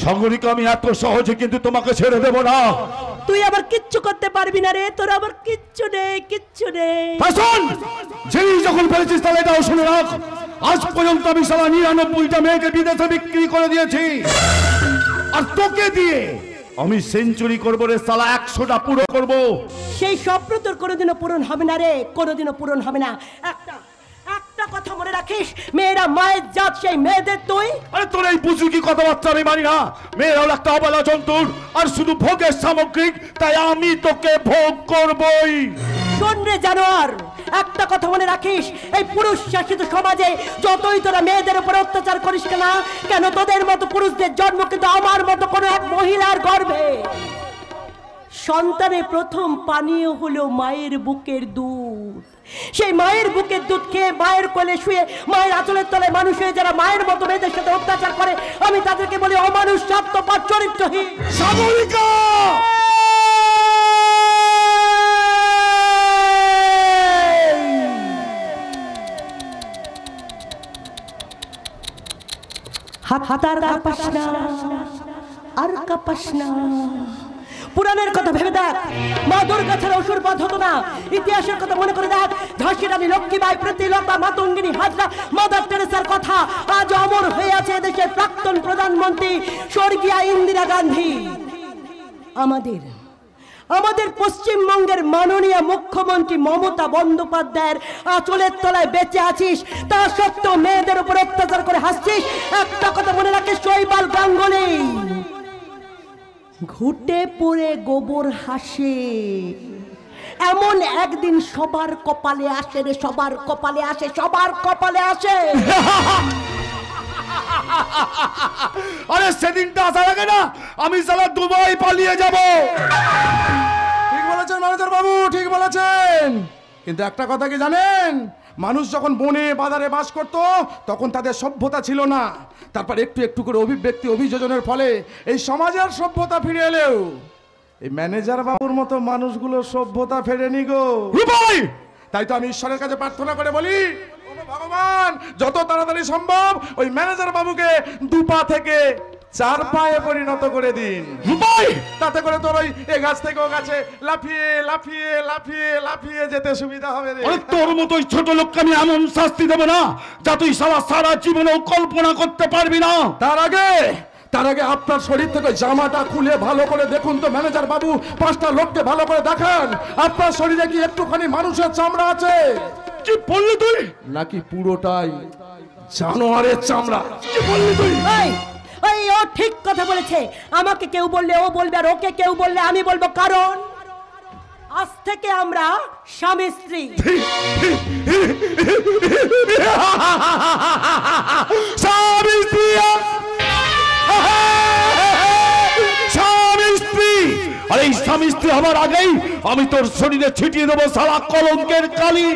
সাগরিকা, আমি এত সহজে কিন্তু তোমাকে ছেড়ে দেব না। তুই আবার কিচ্ছু করতে পারবি না রে, তোর আবার কিচ্ছু নেই, কিচ্ছু নেই। শাসন যেই যখন বলেছিস তাহলে এটাও শুনে রাখ, আজ পর্যন্ত আমি সারা 99টা মেয়েকে বিদেশে বিক্রি করে দিয়েছি, আর তোকে দিয়ে আমি সেঞ্চুরি করবো রে সালা, 100টা পুরো করবো। সেই স্বপ্ন তোর কোনোদিনও পূরণ হবে না রে, কোনোদিনও পূরণ হবে না। একটা কথা মনে রাখিস, মেয়েরা মায়ের জাত, সেই মেয়েদের তুই। আরে তোর এই বুঝু কি কথাবার্তা আমি মানি না। মেয়েরা হলো একটা অবলা জন্তুর, আর শুধু ভোগের সামগ্রিক, তাই আমি তোকে ভোগ করবই। শোন রে জানোয়ার, একটা কথা মনে রাখিস, এই পুরুষ শাসিত সমাজে যতই তোরা মেয়েদের উপর অত্যাচার করিস না কেন, তোদের মতো পুরুষদের জন্ম কিন্তু আমার মতো কোনো এক মহিলার গর্ভে। সন্তানের প্রথম পানীয় হলো মায়ের বুকের দুধ। সেই মায়ের বুকের দুধ খেয়ে মায়ের কোলে শুয়ে মায়ের আঁচলের তলায় মানুষ হয়ে যারা মায়ের মতো মেয়েদের সাথে অত্যাচার করে, আমি তাদেরকে বলি অমানুষ, স্বার্থপর, চরিত্রহীন। সাগরিকা, হাতার কাপাস না, আর কাপাস না। পুরাণের কথা ভেবে দেখ, মা দুর্গা ছাড়া অসুর বধ হতো না। ইতিহাসের কথা মনে করে দেখ, ঝাঁসি রানী লক্ষ্মীবাই, প্রীতিলতা, মাতঙ্গিনী হাজরা, মাদার টেরেসার কথা আজ অমর হয়ে আছে দেশের প্রাক্তন প্রধানমন্ত্রী স্বর্গীয় ইন্দিরা গান্ধী। আমাদের পশ্চিমবঙ্গের মাননীয় মুখ্যমন্ত্রী মমতা বন্দ্যোপাধ্যায়ের আঁচলের তলায় বেঁচে আছিস, তা সত্ত্বেও মেয়েদের উপর অত্যাচার করে হাসছিস। একটা কথা মনে রাখিস, শৈবাল গাঙ্গুলি ঘুটে পড়ে গোবর হাসে, এমন একদিন সবার কপালে আসে রে, সবার কপালে আসে, সবার কপালে আসে। আরে সেদিনটা আসার আগে না আমি সালা দুবাই পালিয়ে যাব। ঠিক বলেছেন ম্যানেজার বাবু, ঠিক বলেছেন। কিন্তু একটা কথা কি জানেন, মানুষ যখন বনে বাজারে বাস করত তখন তাদের সভ্যতা ছিল না। তারপর একটু একটু করে অভিব্যক্তি অভিযোজনের ফলে এই সমাজের সভ্যতা ফিরে এলেও এই ম্যানেজার বাবুর মতো মানুষগুলো সভ্যতা ফেরেনি গো। রূপাই, তাই তো আমি ঈশ্বরের কাছে প্রার্থনা করে বলি, ওগো ভগবান, যত তাড়াতাড়ি সম্ভব ওই ম্যানেজার বাবুকে 2 পা থেকে 4 পায়ে পরিণত করে দিন। রূপাই, তাতে করে তোর ওই এ গাছ থেকে ও গাছে লাফিয়ে লাফিয়ে লাফিয়ে লাফিয়ে যেতে সুবিধা হবে রে। আরে তোর মতো ছোট লোককে আমি এমন শাস্তি দেবো না যা তুই সারা জীবনেও কল্পনা করতে পারবি না। তার আগে আপনার শরীর থেকে জামাটা খুলে ভালো করে দেখুন তো ম্যানেজার বাবু, 5টা লোককে ভালো করে দেখান আপনার শরীরে কি একটুখানি মানুষের চামড়া আছে? কি বললি তুই? নাকি পুরোটাই জানোয়ারের চামড়া? কি বললি তুই? ও ঠিক কথা বলেছে। আমাকে কেউ বললে ও বলবে, আর ওকে কেউ বললে আমি বলবো, কারণ আজ থেকে আমরা স্বামী স্ত্রী। স্বামী স্ত্রী, স্বামী স্ত্রী। আর এই স্বামী স্ত্রী হবার আগেই আমি তোর শরীরে ছিটিয়ে দেবো সালা কলঙ্কের কালি।